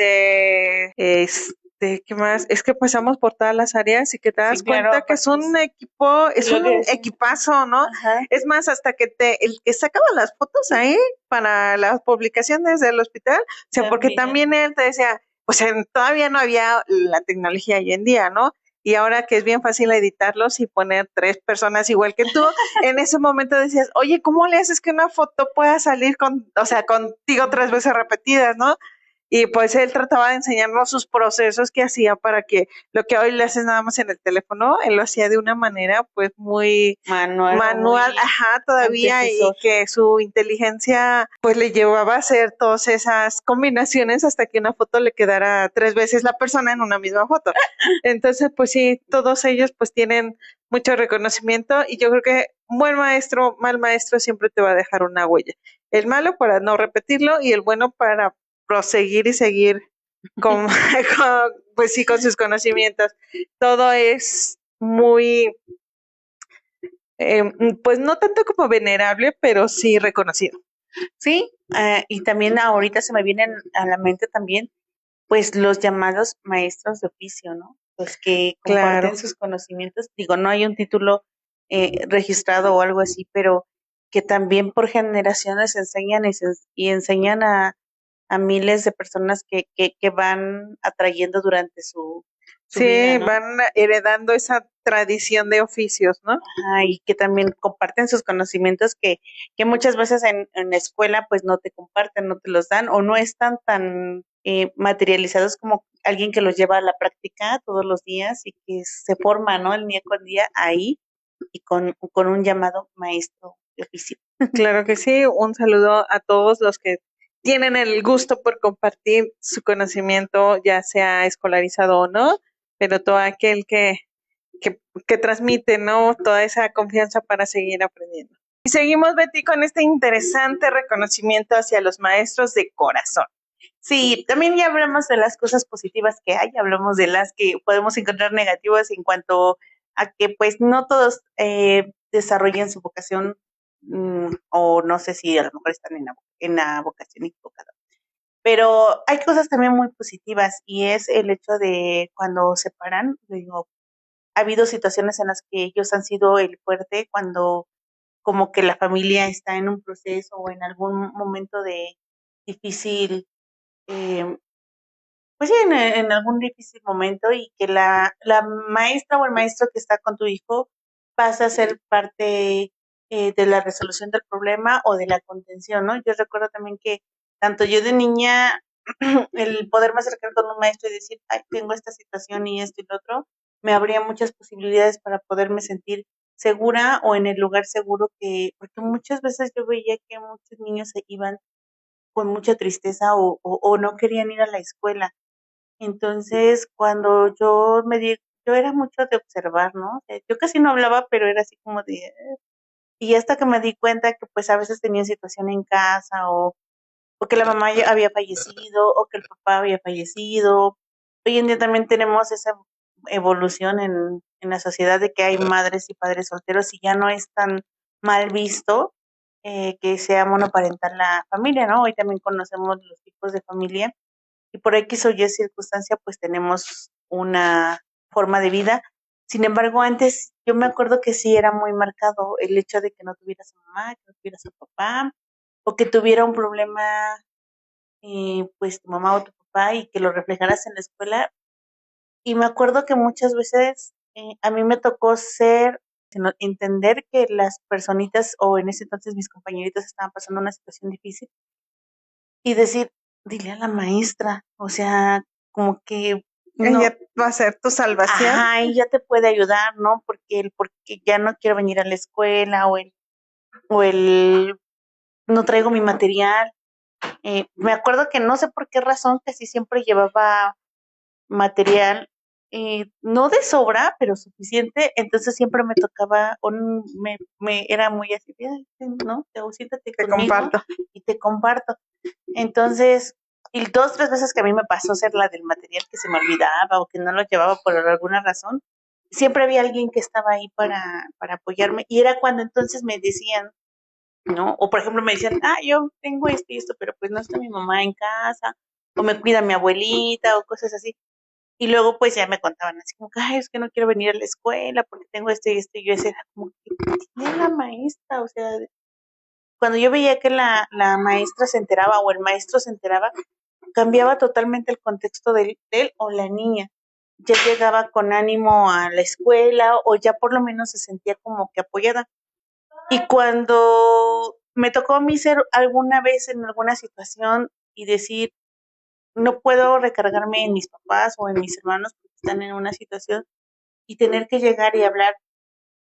¿qué más? Es que pasamos por todas las áreas y que te das cuenta que es un equipo, es un equipazo, ¿no? Ajá. Es más, hasta que el que sacaba las fotos ahí para las publicaciones del hospital, o sea, porque también él te decía, pues todavía no había la tecnología hoy en día, ¿no? Y ahora que es bien fácil editarlos y poner 3 personas igual que tú, en ese momento decías, oye, ¿cómo le haces que una foto pueda salir contigo 3 veces repetidas, ¿no? Y pues él trataba de enseñarnos sus procesos que hacía para que lo que hoy le haces nada más en el teléfono, él lo hacía de una manera pues muy manual, muy todavía, y que su inteligencia pues le llevaba a hacer todas esas combinaciones hasta que una foto le quedara 3 veces la persona en una misma foto. Entonces, pues sí, todos ellos pues tienen mucho reconocimiento y yo creo que un buen maestro, mal maestro siempre te va a dejar una huella. El malo para no repetirlo y el bueno para proseguir y seguir con, pues sí, con sus conocimientos. Todo es muy, pues no tanto como venerable, pero sí reconocido. Sí, y también ahorita se me vienen a la mente también, pues los llamados maestros de oficio, ¿no? Los que comparten sus conocimientos. Digo, no hay un título registrado o algo así, pero que también por generaciones enseñan y enseñan a miles de personas que van atrayendo durante su vida, ¿no? Van heredando esa tradición de oficios, ¿no? Y que también comparten sus conocimientos que muchas veces en la escuela pues no te comparten, no te los dan o no están tan materializados como alguien que los lleva a la práctica todos los días y que se forma, ¿no? El día con día ahí y con un llamado maestro de oficio. Claro que sí, un saludo a todos los que tienen el gusto por compartir su conocimiento, ya sea escolarizado o no, pero todo aquel que transmite, ¿no? Toda esa confianza para seguir aprendiendo. Y seguimos, Betty, con este interesante reconocimiento hacia los maestros de corazón. Sí, también ya hablamos de las cosas positivas que hay, hablamos de las que podemos encontrar negativas en cuanto a que pues no todos desarrollan su vocación o no sé si a lo mejor están en la vocación equivocada. Pero hay cosas también muy positivas y es el hecho de cuando se paran, digo, ha habido situaciones en las que ellos han sido el fuerte cuando como que la familia está en un proceso o en algún momento de difícil eh, pues sí, en algún difícil momento y que la maestra o el maestro que está con tu hijo pasa a ser parte de la resolución del problema o de la contención, ¿no? Yo recuerdo también que tanto yo de niña, el poderme acercar con un maestro y decir, ay, tengo esta situación y esto y lo otro, me abría muchas posibilidades para poderme sentir segura o en el lugar seguro que, porque muchas veces yo veía que muchos niños se iban con mucha tristeza o no querían ir a la escuela entonces, cuando yo era mucho de observar, ¿no? Yo casi no hablaba, pero era así como de, y hasta que me di cuenta que pues a veces tenía situación en casa o que la mamá ya había fallecido o que el papá había fallecido. Hoy en día también tenemos esa evolución en la sociedad de que hay madres y padres solteros y ya no es tan mal visto que sea monoparental la familia, ¿no? Hoy también conocemos los tipos de familia y por X o Y circunstancia, pues tenemos una forma de vida. Sin embargo, antes yo me acuerdo que sí era muy marcado el hecho de que no tuvieras a mamá, que no tuvieras a papá, o que tuviera un problema, pues tu mamá o tu papá, y que lo reflejaras en la escuela. Y me acuerdo que muchas veces a mí me tocó entender que las personitas, o en ese entonces mis compañeritos estaban pasando una situación difícil y decir, dile a la maestra, o sea, como que no, Ella va a ser tu salvación. ajá, ella te puede ayudar, ¿no? Porque ya no quiero venir a la escuela o el no traigo mi material. Me acuerdo que no sé por qué razón casi siempre llevaba material, no de sobra, pero suficiente, entonces siempre me tocaba, era muy así, de, "Ay, no, siéntate Te conmigo comparto. y te comparto. Entonces, y dos, tres veces que a mí me pasó ser la del material que se me olvidaba o que no lo llevaba por alguna razón, siempre había alguien que estaba ahí para apoyarme y era cuando entonces me decían, ¿no? O por ejemplo me decían, yo tengo esto y esto, pero pues no está mi mamá en casa, o me cuida mi abuelita o cosas así. Y luego pues ya me contaban así como, ay, es que no quiero venir a la escuela porque tengo esto y esto, y yo decía, como que tiene la maestra, o sea, cuando yo veía que la maestra se enteraba o el maestro se enteraba, cambiaba totalmente el contexto de él o la niña. Ya llegaba con ánimo a la escuela o ya por lo menos se sentía como que apoyada. Y cuando me tocó a mí ser alguna vez en alguna situación y decir, no puedo recargarme en mis papás o en mis hermanos porque están en una situación y tener que llegar y hablar.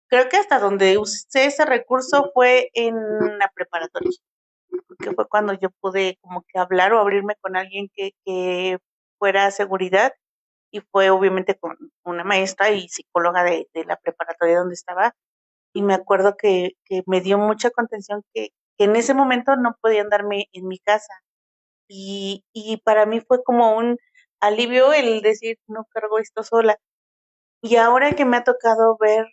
Creo que hasta donde usé ese recurso fue en la preparatoria, porque fue cuando yo pude como que hablar o abrirme con alguien que fuera seguridad y fue obviamente con una maestra y psicóloga de la preparatoria donde estaba y me acuerdo que me dio mucha contención que en ese momento no podían darme en mi casa y para mí fue como un alivio el decir no cargo esto sola y ahora que me ha tocado ver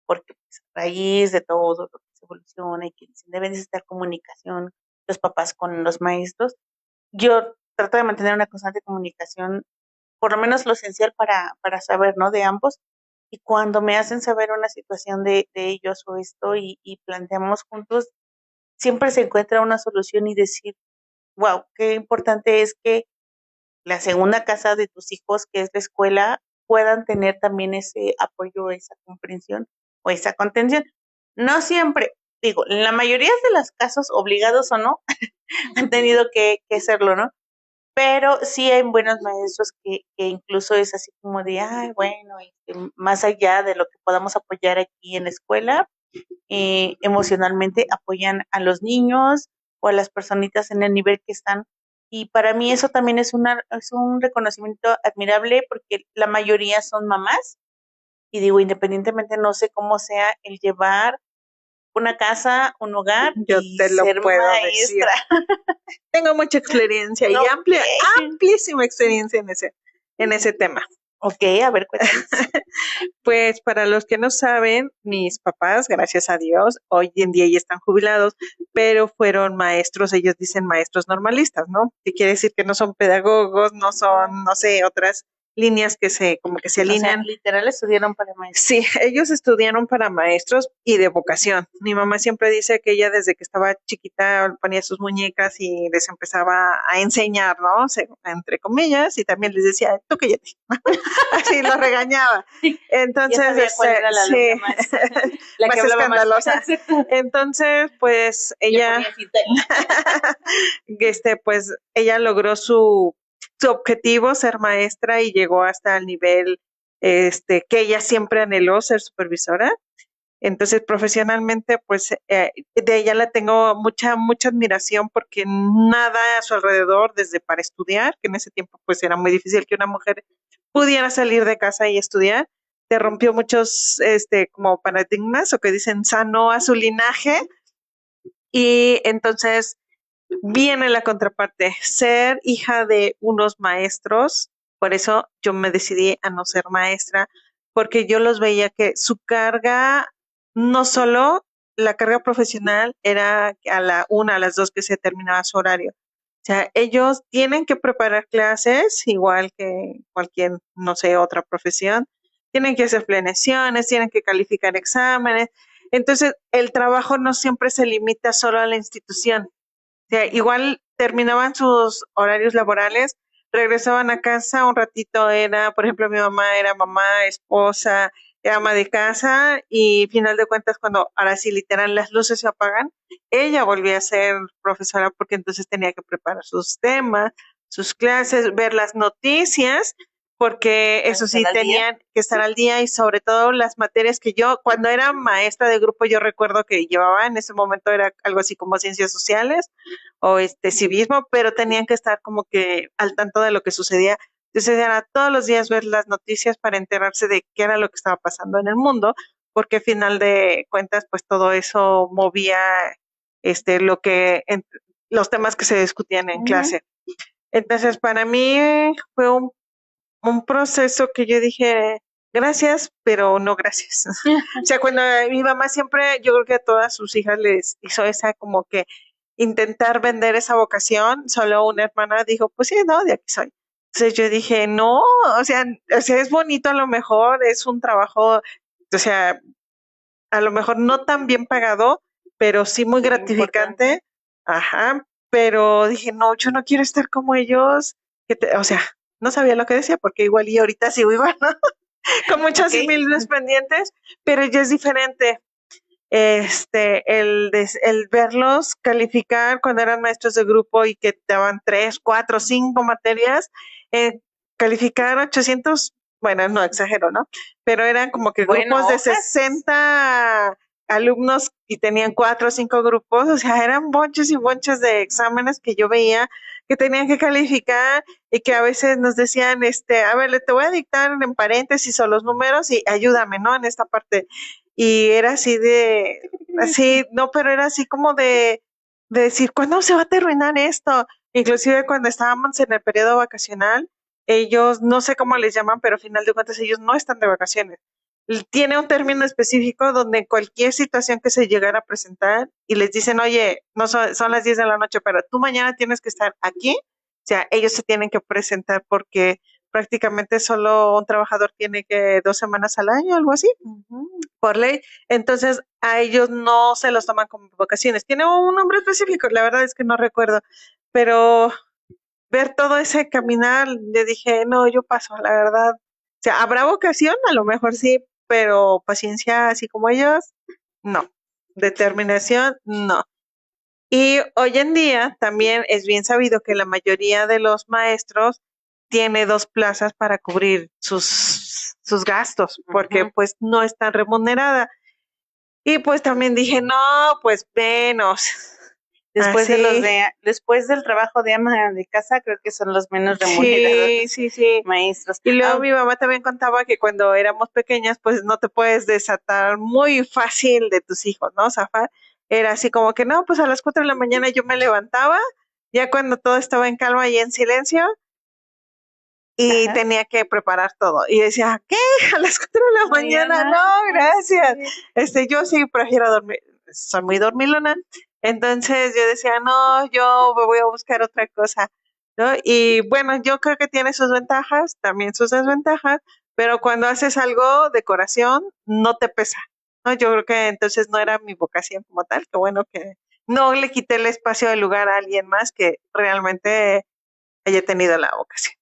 porque pues, a raíz de todo lo que se evoluciona y que dicen deben de estar comunicación los papás con los maestros yo trato de mantener una constante comunicación, por lo menos lo esencial para saber, ¿no? De ambos. Y cuando me hacen saber una situación de ellos o esto y planteamos juntos, siempre se encuentra una solución y decir, wow, qué importante es que la segunda casa de tus hijos, que es la escuela, puedan tener también ese apoyo, esa comprensión o esa contención. No siempre, digo, en la mayoría de los casos, obligados o no, han tenido que hacerlo, ¿no? Pero sí hay buenos maestros que incluso es así como de, ay, bueno, más allá de lo que podamos apoyar aquí en la escuela, emocionalmente apoyan a los niños o a las personitas en el nivel que están. Y para mí eso también es un reconocimiento admirable porque la mayoría son mamás. Y digo, independientemente, no sé cómo sea el llevar una casa, un hogar Yo y te lo ser puedo decir. maestra. Tengo mucha experiencia y Ok. amplísima experiencia en ese tema. Ok, a ver, cuéntanos. Pues para los que no saben, mis papás, gracias a Dios, hoy en día ya están jubilados, pero fueron maestros, ellos dicen maestros normalistas, ¿no? Que quiere decir que no son pedagogos, no son, no sé, otras líneas que se alinean. O sea, literal estudiaron para maestros. Sí, ellos estudiaron para maestros y de vocación. Mi mamá siempre dice que ella desde que estaba chiquita ponía sus muñecas y les empezaba a enseñar, ¿no? Entre comillas, y también les decía, tú cállate. Así los regañaba. Entonces, Ya sabía cuál era la sí, alumna más, la más que hablaba escandalosa. más. Entonces, pues Le ella, ponía cita ahí. pues ella logró su objetivo, ser maestra, y llegó hasta el nivel que ella siempre anheló, ser supervisora. Entonces, profesionalmente, pues de ella la tengo mucha admiración porque nada a su alrededor, desde para estudiar, que en ese tiempo pues era muy difícil que una mujer pudiera salir de casa y estudiar, te rompió muchos como paradigmas o que dicen sanó a su linaje. Y entonces viene la contraparte, ser hija de unos maestros. Por eso yo me decidí a no ser maestra, porque yo los veía que su carga, no solo la carga profesional era a la 1, a las 2 que se terminaba su horario. O sea, ellos tienen que preparar clases igual que cualquier, no sé, otra profesión. Tienen que hacer planeaciones, tienen que calificar exámenes. Entonces, el trabajo no siempre se limita solo a la institución. O sea, igual terminaban sus horarios laborales, regresaban a casa un ratito, por ejemplo, mi mamá era mamá, esposa, era ama de casa y final de cuentas cuando ahora sí literal las luces se apagan, ella volvía a ser profesora porque entonces tenía que preparar sus temas, sus clases, ver las noticias, porque eso sí tenían que estar al día y sobre todo las materias que yo, cuando era maestra de grupo, yo recuerdo que llevaba en ese momento era algo así como ciencias sociales o civismo, pero tenían que estar como que al tanto de lo que sucedía. Entonces era todos los días ver las noticias para enterarse de qué era lo que estaba pasando en el mundo, porque al final de cuentas, pues todo eso movía los temas que se discutían en clase. Entonces, para mí fue un proceso que yo dije, gracias, pero no gracias. O sea, cuando mi mamá siempre, yo creo que a todas sus hijas les hizo esa como que intentar vender esa vocación, solo una hermana dijo, pues sí, no, de aquí soy. Entonces yo dije, no, o sea, es bonito a lo mejor, es un trabajo, o sea, a lo mejor no tan bien pagado, pero sí muy gratificante. Ajá, pero dije, no, yo no quiero estar como ellos, o sea, no sabía lo que decía, porque igual y ahorita sigo igual, ¿no? Con muchas similitudes pendientes, pero ya es diferente. El verlos calificar cuando eran maestros de grupo y que te daban 3, 4, 5 materias, calificar 800, bueno, no exagero, ¿no? Pero eran como que grupos de 60 alumnos y tenían 4 o 5 grupos, o sea, eran bonches y bonches de exámenes que yo veía que tenían que calificar y que a veces nos decían, a ver, te voy a dictar en paréntesis o los números y ayúdame, ¿no? En esta parte. Y era así, no, pero era así como de decir, ¿cuándo se va a terminar esto? Inclusive cuando estábamos en el periodo vacacional, ellos, no sé cómo les llaman, pero al final de cuentas ellos no están de vacaciones. Tiene un término específico donde cualquier situación que se llegara a presentar y les dicen, oye, no son las 10 de la noche, pero tú mañana tienes que estar aquí. O sea, ellos se tienen que presentar porque prácticamente solo un trabajador tiene que 2 semanas al año, algo así, por ley. Entonces, a ellos no se los toman como vacaciones. Tiene un nombre específico, la verdad es que no recuerdo, pero ver todo ese caminar, le dije, no, yo paso, la verdad. O sea, ¿habrá vocación? A lo mejor sí, pero paciencia así como ellos, no. Determinación, no. Y hoy en día también es bien sabido que la mayoría de los maestros tiene 2 plazas para cubrir sus gastos, porque pues no está remunerada. Y pues también dije, no, pues menos. Después de sí. después del trabajo de ama de casa, creo que son los menos remunerados Sí. maestros. Y luego mi mamá también contaba que cuando éramos pequeñas, pues no te puedes desatar muy fácil de tus hijos, ¿no? Zafar. Era así como que no, pues a las 4 de la mañana yo me levantaba, ya cuando todo estaba en calma y en silencio, y Ajá. tenía que preparar todo. Y decía, ¿qué? A las 4 de la mañana, no, gracias. Yo sí prefiero dormir, soy muy dormilona. Entonces yo decía, no, yo me voy a buscar otra cosa, ¿no? Y bueno, yo creo que tiene sus ventajas, también sus desventajas, pero cuando haces algo, decoración, no te pesa, ¿no? Yo creo que entonces no era mi vocación como tal, que bueno que no le quité el espacio del lugar a alguien más que realmente haya tenido la vocación.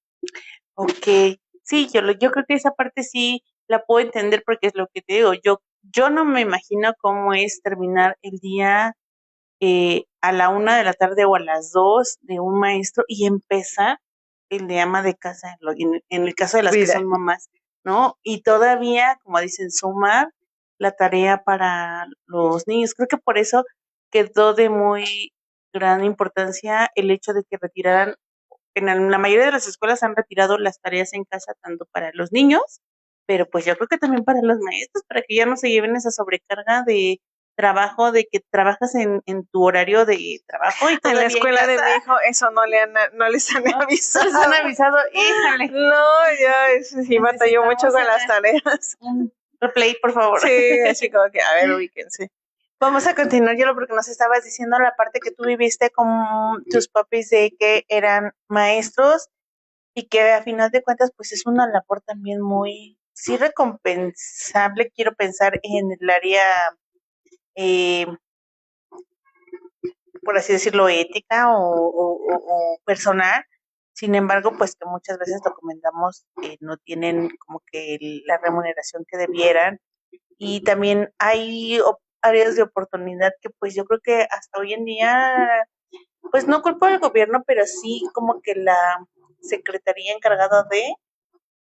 Ok, sí, yo creo que esa parte sí la puedo entender porque es lo que te digo, yo no me imagino cómo es terminar el día a la 1 de la tarde o a las 2 de un maestro y empezar el de ama de casa, en el caso de las que Vida. son mamás, ¿no? Y todavía, como dicen, sumar la tarea para los niños. Creo que por eso quedó de muy gran importancia el hecho de que retiraran la mayoría de las escuelas han retirado las tareas en casa tanto para los niños, pero pues yo creo que también para los maestros, para que ya no se lleven esa sobrecarga de trabajo, de que trabajas en tu horario de trabajo y En la todavía en escuela de casa. mi hijo eso no les han No, no avisado. les han avisado, híjale. No, ya sí batalló mucho con las tareas. Un replay, por favor. Sí, así como que, a ver, ubíquense. Vamos a continuar, Yolo, porque nos estabas diciendo la parte que tú viviste con tus papis de que eran maestros y que a final de cuentas pues es una labor también muy, sí recompensable, quiero pensar en el área, eh, por así decirlo, ética o personal. Sin embargo, pues que muchas veces lo comentamos, no tienen como que la remuneración que debieran. Y también hay áreas de oportunidad que pues yo creo que hasta hoy en día, pues no culpo al gobierno, pero sí como que la secretaría encargada de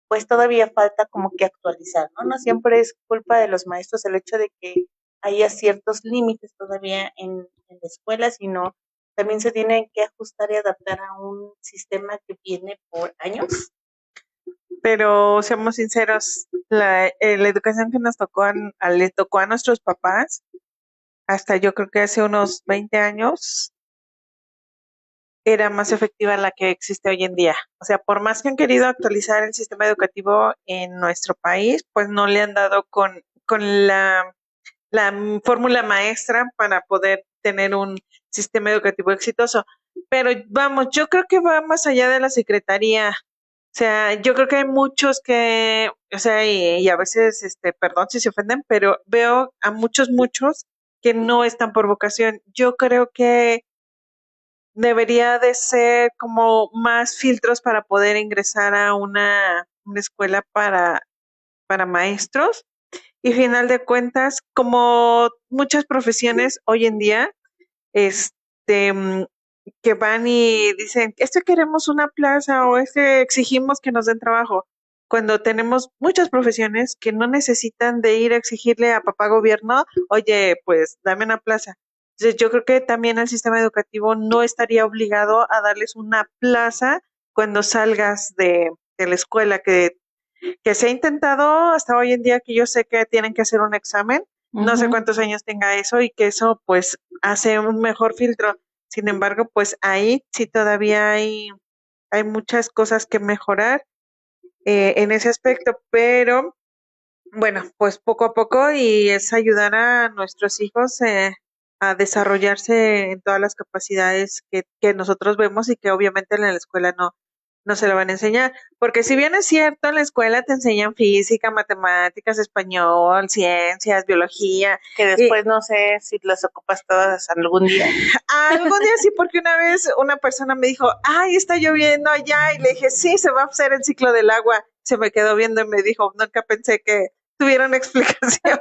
pues todavía falta como que actualizar, ¿no? No siempre es culpa de los maestros el hecho de que haya ciertos límites todavía en la escuela, sino también se tienen que ajustar y adaptar a un sistema que viene por años. Pero seamos sinceros, la educación que nos tocó le tocó a nuestros papás, hasta yo creo que hace unos 20 años, era más efectiva la que existe hoy en día. O sea, por más que han querido actualizar el sistema educativo en nuestro país, pues no le han dado con la fórmula maestra para poder tener un sistema educativo exitoso. Pero vamos, yo creo que va más allá de la secretaría. O sea, yo creo que hay muchos que, o sea, y a veces, perdón si se ofenden, pero veo a muchos que no están por vocación. Yo creo que debería de ser como más filtros para poder ingresar a una escuela para maestros. Y final de cuentas, como muchas profesiones hoy en día, este, mm, que van y dicen, queremos una plaza o exigimos que nos den trabajo, cuando tenemos muchas profesiones que no necesitan de ir a exigirle a papá gobierno, oye, pues dame una plaza. Entonces yo creo que también el sistema educativo no estaría obligado a darles una plaza cuando salgas de la escuela, que se ha intentado hasta hoy en día, que yo sé que tienen que hacer un examen, no sé cuántos años tenga eso y que eso pues hace un mejor filtro. Sin embargo, pues ahí sí todavía hay muchas cosas que mejorar en ese aspecto, pero bueno, pues poco a poco y es ayudar a nuestros hijos a desarrollarse en todas las capacidades que nosotros vemos y que obviamente en la escuela no se lo van a enseñar. Porque si bien es cierto, en la escuela te enseñan física, matemáticas, español, ciencias, biología. Que después no sé si las ocupas todas algún día. Algún día sí, porque una vez una persona me dijo, ay, está lloviendo allá, y le dije, sí, se va a hacer el ciclo del agua. Se me quedó viendo y me dijo, nunca pensé que tuviera una explicación.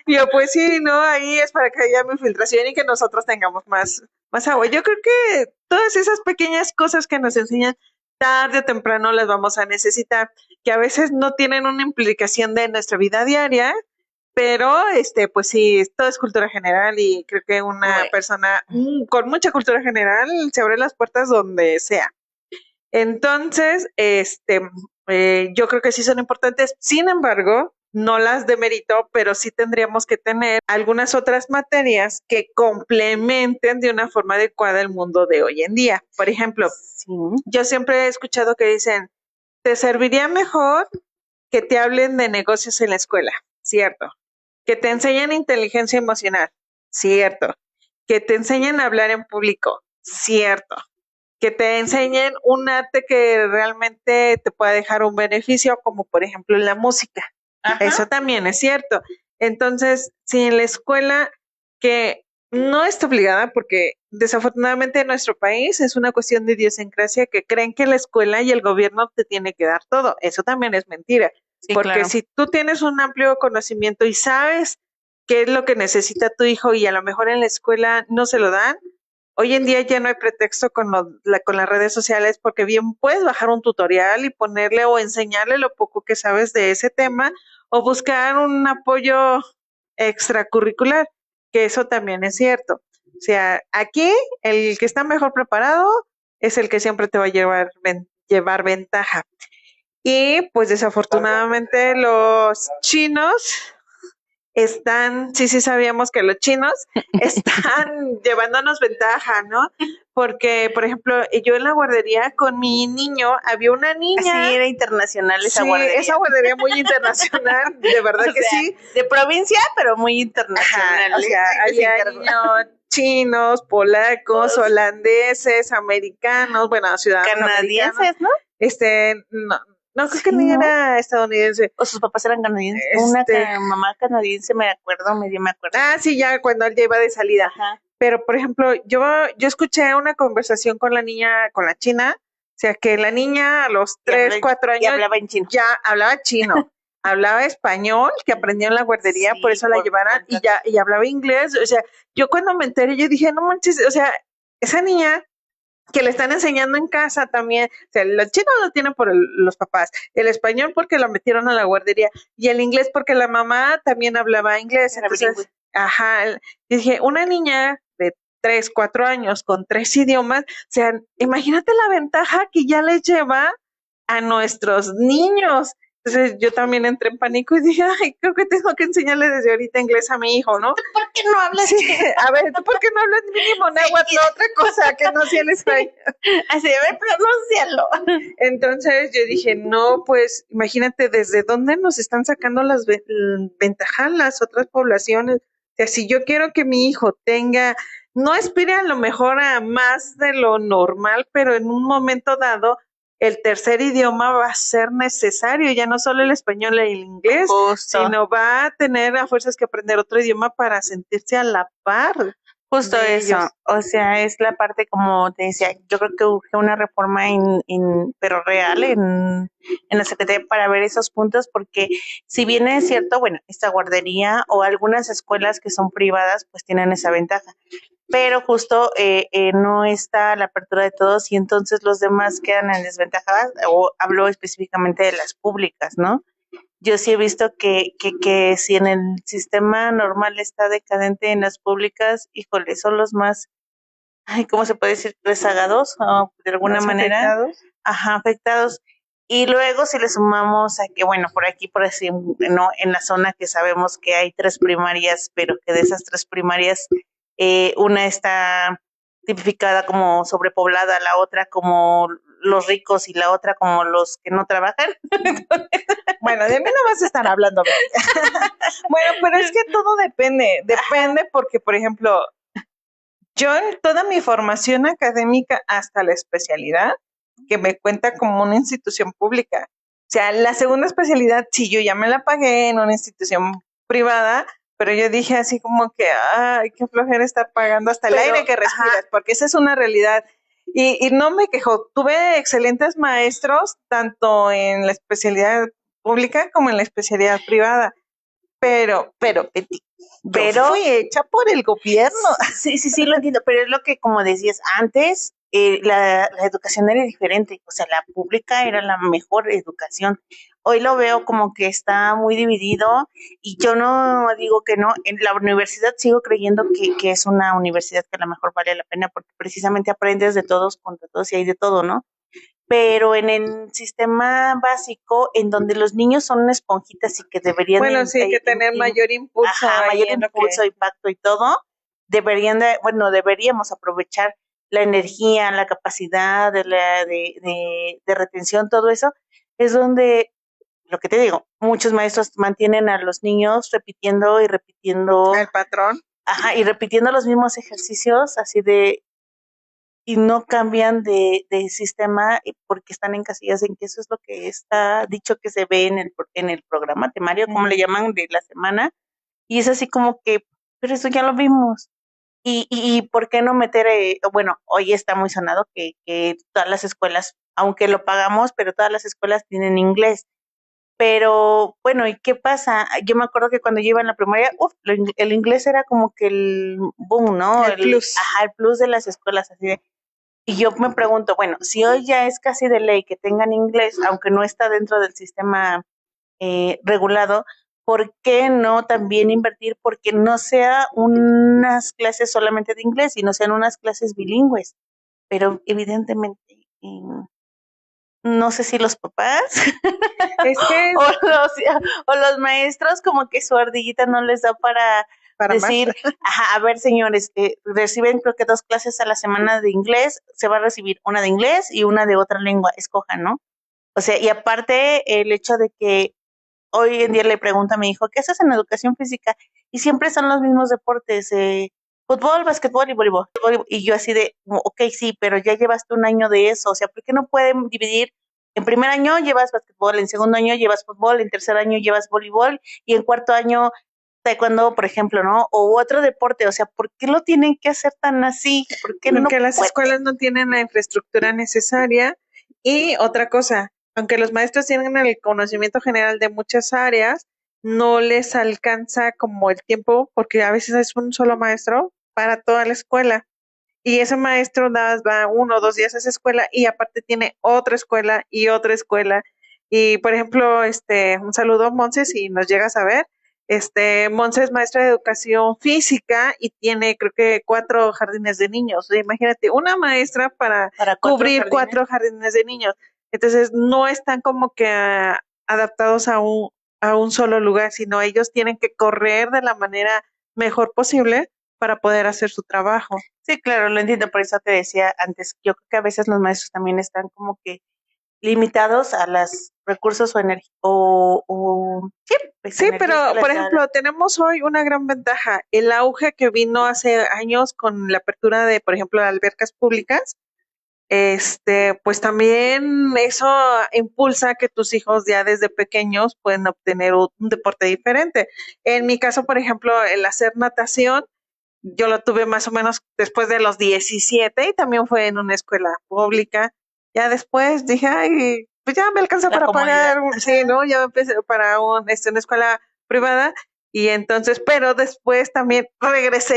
Y yo, pues sí, ¿no? Ahí es para que haya mi filtración y que nosotros tengamos más agua. Yo creo que todas esas pequeñas cosas que nos enseñan tarde o temprano las vamos a necesitar, que a veces no tienen una implicación de nuestra vida diaria, pero pues sí, todo es cultura general y creo que una persona con mucha cultura general se abre las puertas donde sea. Entonces, yo creo que sí son importantes. Sin embargo, no las demerito, pero sí tendríamos que tener algunas otras materias que complementen de una forma adecuada el mundo de hoy en día. Por ejemplo, yo siempre he escuchado que dicen, te serviría mejor que te hablen de negocios en la escuela, cierto. Que te enseñen inteligencia emocional, cierto. Que te enseñen a hablar en público, cierto. Que te enseñen un arte que realmente te pueda dejar un beneficio, como por ejemplo la música. Ajá. Eso también es cierto. Entonces, si en la escuela, que no está obligada, porque desafortunadamente en nuestro país es una cuestión de idiosincrasia, que creen que la escuela y el gobierno te tiene que dar todo. Eso también es mentira. Sí, porque claro, si tú tienes un amplio conocimiento y sabes qué es lo que necesita tu hijo y a lo mejor en la escuela no se lo dan, hoy en día ya no hay pretexto con las redes sociales, porque bien puedes bajar un tutorial y ponerle o enseñarle lo poco que sabes de ese tema o buscar un apoyo extracurricular, que eso también es cierto. O sea, aquí el que está mejor preparado es el que siempre te va a llevar ventaja. Y pues desafortunadamente los chinos sí sabíamos que los chinos están llevándonos ventaja, ¿no? Porque, por ejemplo, yo en la guardería con mi niño, había una niña. Sí, era internacional esa guardería. Sí, esa guardería muy internacional, de verdad que sí. De provincia, pero muy internacional. Ajá, o sea, había niños chinos, polacos, holandeses, americanos, bueno, ciudadanos canadienses, ¿no? No, creo que el niño era estadounidense. O sus papás eran canadienses. Una mamá canadiense, me acuerdo. Ah, sí, ya cuando él ya iba de salida. Ajá. Pero, por ejemplo, yo escuché una conversación con la niña, con la china, o sea, que la niña a los 3, 4 años hablaba en chino. Ya hablaba chino, hablaba español, que aprendió en la guardería, sí, por eso la llevaran, y hablaba inglés. O sea, yo cuando me enteré, yo dije, no manches, o sea, esa niña que le están enseñando en casa también, o sea, el chino lo tienen por los papás, el español porque lo metieron a la guardería y el inglés porque la mamá también hablaba inglés. Entonces, ajá, dije, una niña de 3, 4 años con 3 idiomas, o sea, imagínate la ventaja que ya les lleva a nuestros niños. Entonces yo también entré en pánico y dije, ay, creo que tengo que enseñarle desde ahorita inglés a mi hijo, ¿no? ¿Por qué no hablas? Sí, a ver, ¿tú por qué no hablas mínimo náhuatl, otra cosa que no sea el español? Así, a ver, pronúncialo. Entonces yo dije, no, pues imagínate desde dónde nos están sacando las ventajas las otras poblaciones. O sea, si yo quiero que mi hijo no aspire a lo mejor a más de lo normal, pero en un momento dado, el tercer idioma va a ser necesario, ya no solo el español y el inglés, sino va a tener a fuerzas que aprender otro idioma para sentirse a la par. Justo eso, o sea, es la parte, como te decía, yo creo que urge una reforma pero real en la Secretaría para ver esos puntos, porque si bien es cierto, bueno, esta guardería o algunas escuelas que son privadas, pues tienen esa ventaja, pero justo no está la apertura de todos y entonces los demás quedan en desventaja, o hablo específicamente de las públicas, ¿no? Yo sí he visto que si en el sistema normal está decadente, en las públicas, híjole, son los más, ¿cómo se puede decir? Rezagados, o de alguna manera. Afectados. Ajá, afectados. Y luego si le sumamos a que, bueno, por aquí, por así, no, en la zona que sabemos que hay 3 primarias, pero que de esas 3 primarias, una está tipificada como sobrepoblada, la otra como los ricos y la otra como los que no trabajan. Bueno, de mí no vas a estar hablando. Bueno, pero es que todo depende porque, por ejemplo, yo en toda mi formación académica hasta la especialidad, que me cuenta como una institución pública, o sea, la segunda especialidad, sí, yo ya me la pagué en una institución privada, pero yo dije así como que, ay, qué flojera estar pagando hasta el aire que respiras, ajá, porque esa es una realidad. Y no me quejo, tuve excelentes maestros, tanto en la especialidad pública como en la especialidad privada, pero fui hecha por el gobierno. Sí, lo entiendo, pero es lo que, como decías antes, la educación era diferente, o sea, la pública era la mejor educación. hoy lo veo como que está muy dividido y yo no digo que no, en la universidad sigo creyendo que es una universidad que a lo mejor vale la pena porque precisamente aprendes de todos contra todos y hay de todo, ¿no? Pero en el sistema básico, en donde los niños son esponjitas y que deberían Bueno, sí, que tener mayor impulso ajá, ahí mayor en lo que... impulso, impacto y todo, deberían de, bueno, deberíamos aprovechar la energía, la capacidad de retención, todo eso, es donde, lo que te digo, muchos maestros mantienen a los niños repitiendo y repitiendo, El patrón. ajá, y repitiendo los mismos ejercicios, así de, y no cambian de sistema porque están en casillas en que eso es lo que está dicho que se ve en el programa temario, como le llaman, de la semana, y es así como que, pero eso ya lo vimos. Y ¿por qué no meter, bueno, hoy está muy sonado que todas las escuelas, aunque lo pagamos, pero todas las escuelas tienen inglés. Pero bueno, ¿y qué pasa? Yo me acuerdo que cuando yo iba en la primaria, el inglés era como que el boom, ¿no? El plus. Ajá, el plus de las escuelas, así de, y yo me pregunto, bueno, si hoy ya es casi de ley que tengan inglés, aunque no está dentro del sistema regulado, ¿por qué no también invertir? Porque no sea unas clases solamente de inglés, sino sean unas clases bilingües. Pero evidentemente, no sé si los papás Es que o los, o los maestros como que su ardillita no les da para más. decir, ajá, a ver señores, reciben creo que 2 clases a la semana de inglés, se va a recibir una de inglés y una de otra lengua, escojan, ¿no? O sea, y aparte el hecho de que hoy en día le pregunto a mi hijo, ¿qué haces en educación física? Y siempre son los mismos deportes, fútbol, básquetbol y voleibol. Y yo así de, ok, sí, pero ya llevaste un año de eso, o sea, ¿por qué no pueden dividir? En primer año llevas básquetbol, en segundo año llevas fútbol, en tercer año llevas voleibol y en cuarto año taekwondo, por ejemplo, ¿no? O otro deporte, o sea, ¿por qué lo tienen que hacer tan así? ¿Por qué no Porque las pueden? escuelas no tienen la infraestructura necesaria. Y otra cosa, aunque los maestros tienen el conocimiento general de muchas áreas, no les alcanza como el tiempo, porque a veces es un solo maestro para toda la escuela. Y ese maestro nada más va 1 o 2 días a esa escuela y aparte tiene otra escuela y otra escuela. Y por ejemplo, un saludo, Monse, si nos llegas a ver. Monse es maestra de educación física y tiene creo que 4 jardines de niños. O sea, imagínate, una maestra Para cubrir jardines. 4 jardines de niños. Entonces, no están como que adaptados a un solo lugar, sino ellos tienen que correr de la manera mejor posible para poder hacer su trabajo. Sí, claro, lo entiendo, por eso te decía antes, yo creo que a veces los maestros también están como que limitados a los recursos o energía, sí, pues Sí, energías que pero por les da. ejemplo, tenemos hoy una gran ventaja. El auge que vino hace años con la apertura de, por ejemplo, albercas públicas, pues también eso impulsa que tus hijos ya desde pequeños pueden obtener un deporte diferente. En mi caso, por ejemplo, el hacer natación, yo lo tuve más o menos después de los 17 y también fue en una escuela pública. Ya después dije, ay, pues ya me alcanza La para comodidad. pagar, sí, ¿no? Ya empecé para una escuela privada y entonces, pero después también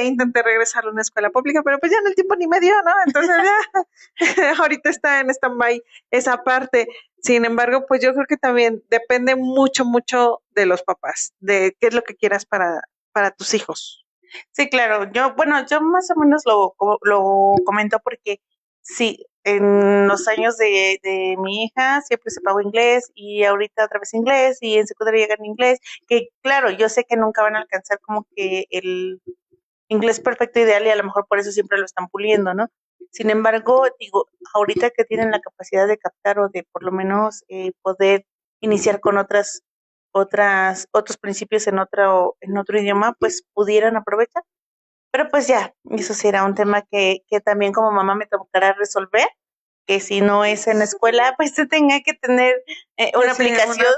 intenté regresar a una escuela pública, pero pues ya en el tiempo ni me dio, ¿no? Entonces ya, ahorita está en stand-by esa parte. Sin embargo, pues yo creo que también depende mucho, mucho de los papás, de qué es lo que quieras para tus hijos. Sí, claro, bueno, yo más o menos lo comento porque sí, en los años de mi hija siempre se pagó inglés y ahorita otra vez inglés y en secundaria llegan inglés, que claro, yo sé que nunca van a alcanzar como que el inglés perfecto ideal y a lo mejor por eso siempre lo están puliendo, ¿no? Sin embargo, digo, ahorita que tienen la capacidad de captar o de por lo menos poder iniciar con otros principios en otro idioma, pues pudieran aprovechar. Pero pues ya, eso será un tema que también como mamá me tocará resolver, que si no es en la escuela, pues se tenga que tener una Pues sí, aplicación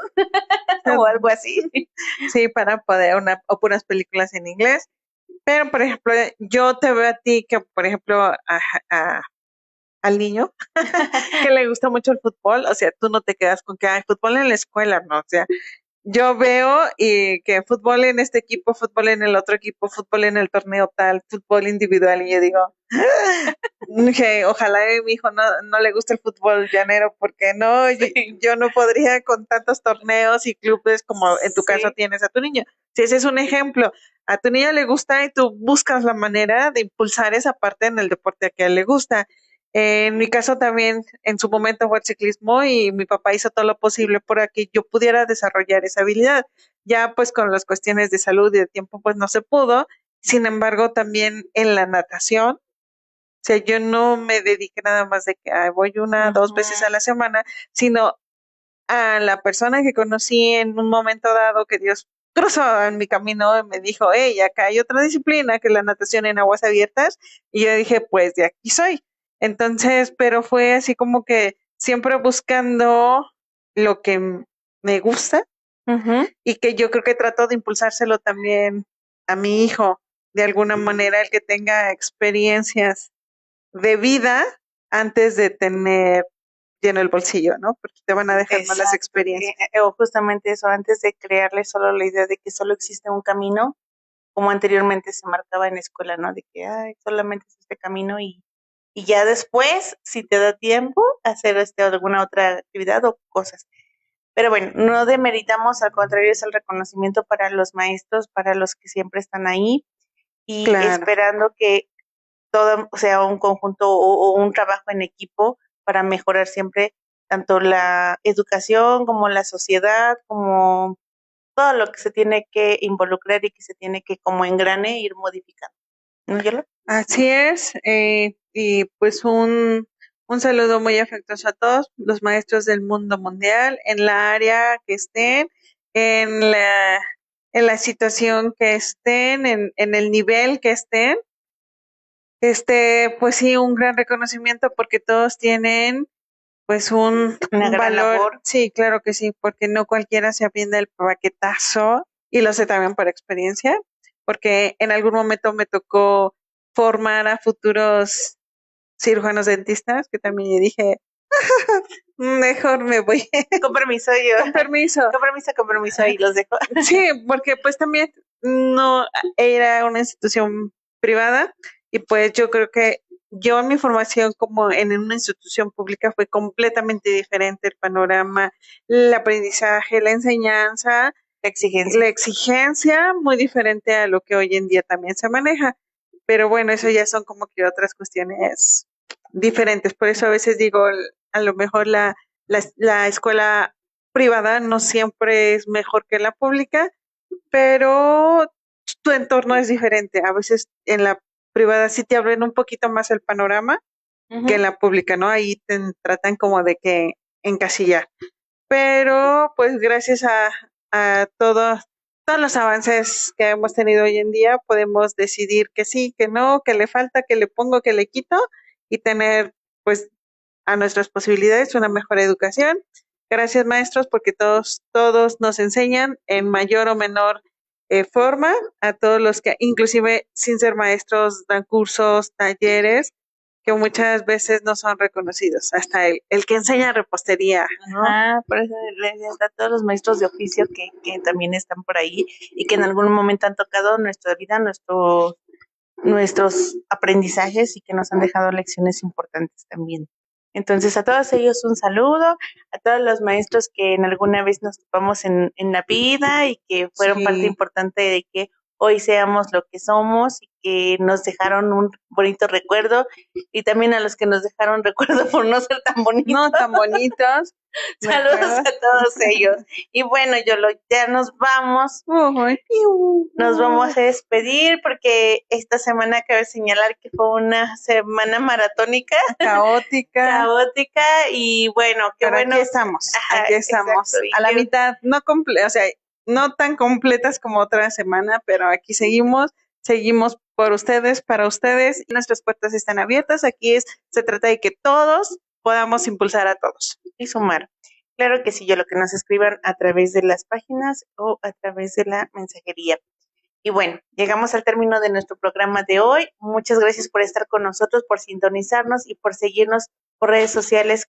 o algo así. sí, para poder, o puras películas en inglés. Pero, por ejemplo, yo te veo a ti que, por ejemplo, a- al niño que le gusta mucho el fútbol, o sea, tú no te quedas con que hay fútbol en la escuela, ¿no? O sea, yo veo y que fútbol en este equipo, fútbol en el otro equipo, fútbol en el torneo tal, fútbol individual, y yo digo, que ojalá a mi hijo no le guste el fútbol llanero, porque no, yo no podría con tantos torneos y clubes como en tu caso Sí. tienes a tu niño. Si ese es un ejemplo, a tu niño le gusta y tú buscas la manera de impulsar esa parte en el deporte que a él le gusta. En mi caso también, en su momento fue el ciclismo y mi papá hizo todo lo posible para que yo pudiera desarrollar esa habilidad. Ya pues con las cuestiones de salud y de tiempo pues no se pudo. Sin embargo, también en la natación, o sea, yo no me dediqué nada más de que voy una, dos veces a la semana, sino a la persona que conocí en un momento dado que Dios cruzó en mi camino y me dijo, hey, acá hay otra disciplina que es la natación en aguas abiertas. Y yo dije, pues de aquí soy. Entonces, pero fue así como que siempre buscando lo que me gusta y que yo creo que trato de impulsárselo también a mi hijo, de alguna manera, el que tenga experiencias de vida antes de tener lleno el bolsillo, ¿no? Porque te van a dejar malas Exacto, experiencias. o justamente eso, antes de crearle solo la idea de que solo existe un camino, como anteriormente se marcaba en la escuela, ¿no? De que ay, solamente es este camino y ya después, si te da tiempo, hacer alguna otra actividad o cosas. Pero bueno, no demeritamos, al contrario, es el reconocimiento para los maestros, para los que siempre están ahí y Claro. esperando que todo sea un conjunto o un trabajo en equipo para mejorar siempre tanto la educación como la sociedad, como todo lo que se tiene que involucrar y que se tiene que como engrane ir modificando. ¿No, Yolo? Así es, y pues un saludo muy afectuoso a todos los maestros del mundo mundial, en la área que estén, en en la situación que estén, en el nivel que estén. Pues sí, un gran reconocimiento porque todos tienen pues Una un gran valor, labor. sí, claro que sí, porque no cualquiera se avienta el paquetazo, y lo sé también por experiencia, porque en algún momento me tocó formar a futuros cirujanos dentistas, que también yo dije, mejor me voy. Con permiso, yo. Con permiso. Con permiso, ahí los dejo. Sí, porque pues también no era una institución privada y pues yo creo que yo mi formación como en una institución pública fue completamente diferente el panorama, el aprendizaje, la enseñanza, la exigencia muy diferente a lo que hoy en día también se maneja. Pero bueno, eso ya son como que otras cuestiones diferentes. Por eso a veces digo, a lo mejor la escuela privada no siempre es mejor que la pública, pero tu entorno es diferente. A veces en la privada sí te abren un poquito más el panorama que en la pública, ¿no? Ahí te tratan como de que encasillar. Pero pues gracias a todos los avances que hemos tenido hoy en día, podemos decidir que sí, que no, que le falta, que le pongo, que le quito y tener pues a nuestras posibilidades una mejor educación. Gracias maestros porque todos nos enseñan en mayor o menor forma, a todos los que inclusive sin ser maestros dan cursos, talleres que muchas veces no son reconocidos, hasta el que enseña repostería, ¿no? Por eso a todos los maestros de oficio que también están por ahí y que en algún momento han tocado nuestra vida, nuestros aprendizajes y que nos han dejado lecciones importantes también. Entonces, a todos ellos un saludo, a todos los maestros que en alguna vez nos topamos en la vida y que fueron parte importante de que hoy seamos lo que somos y que nos dejaron un bonito recuerdo, y también a los que nos dejaron recuerdo por no ser tan bonitos. No tan bonitos. Saludos a todos ellos. Y bueno, ya nos vamos. Nos vamos a despedir porque esta semana cabe señalar que fue una semana maratónica. Caótica. Y bueno, qué pero bueno. Aquí estamos, aquí estamos. Exacto, a la mitad, o sea, no tan completas como otra semana, pero aquí seguimos por ustedes, para ustedes. Nuestras puertas están abiertas. Aquí se trata de que todos podamos impulsar a todos. Y sumar. Claro que sí, yo lo que nos escriban a través de las páginas o a través de la mensajería. Y bueno, llegamos al término de nuestro programa de hoy. Muchas gracias por estar con nosotros, por sintonizarnos y por seguirnos por redes sociales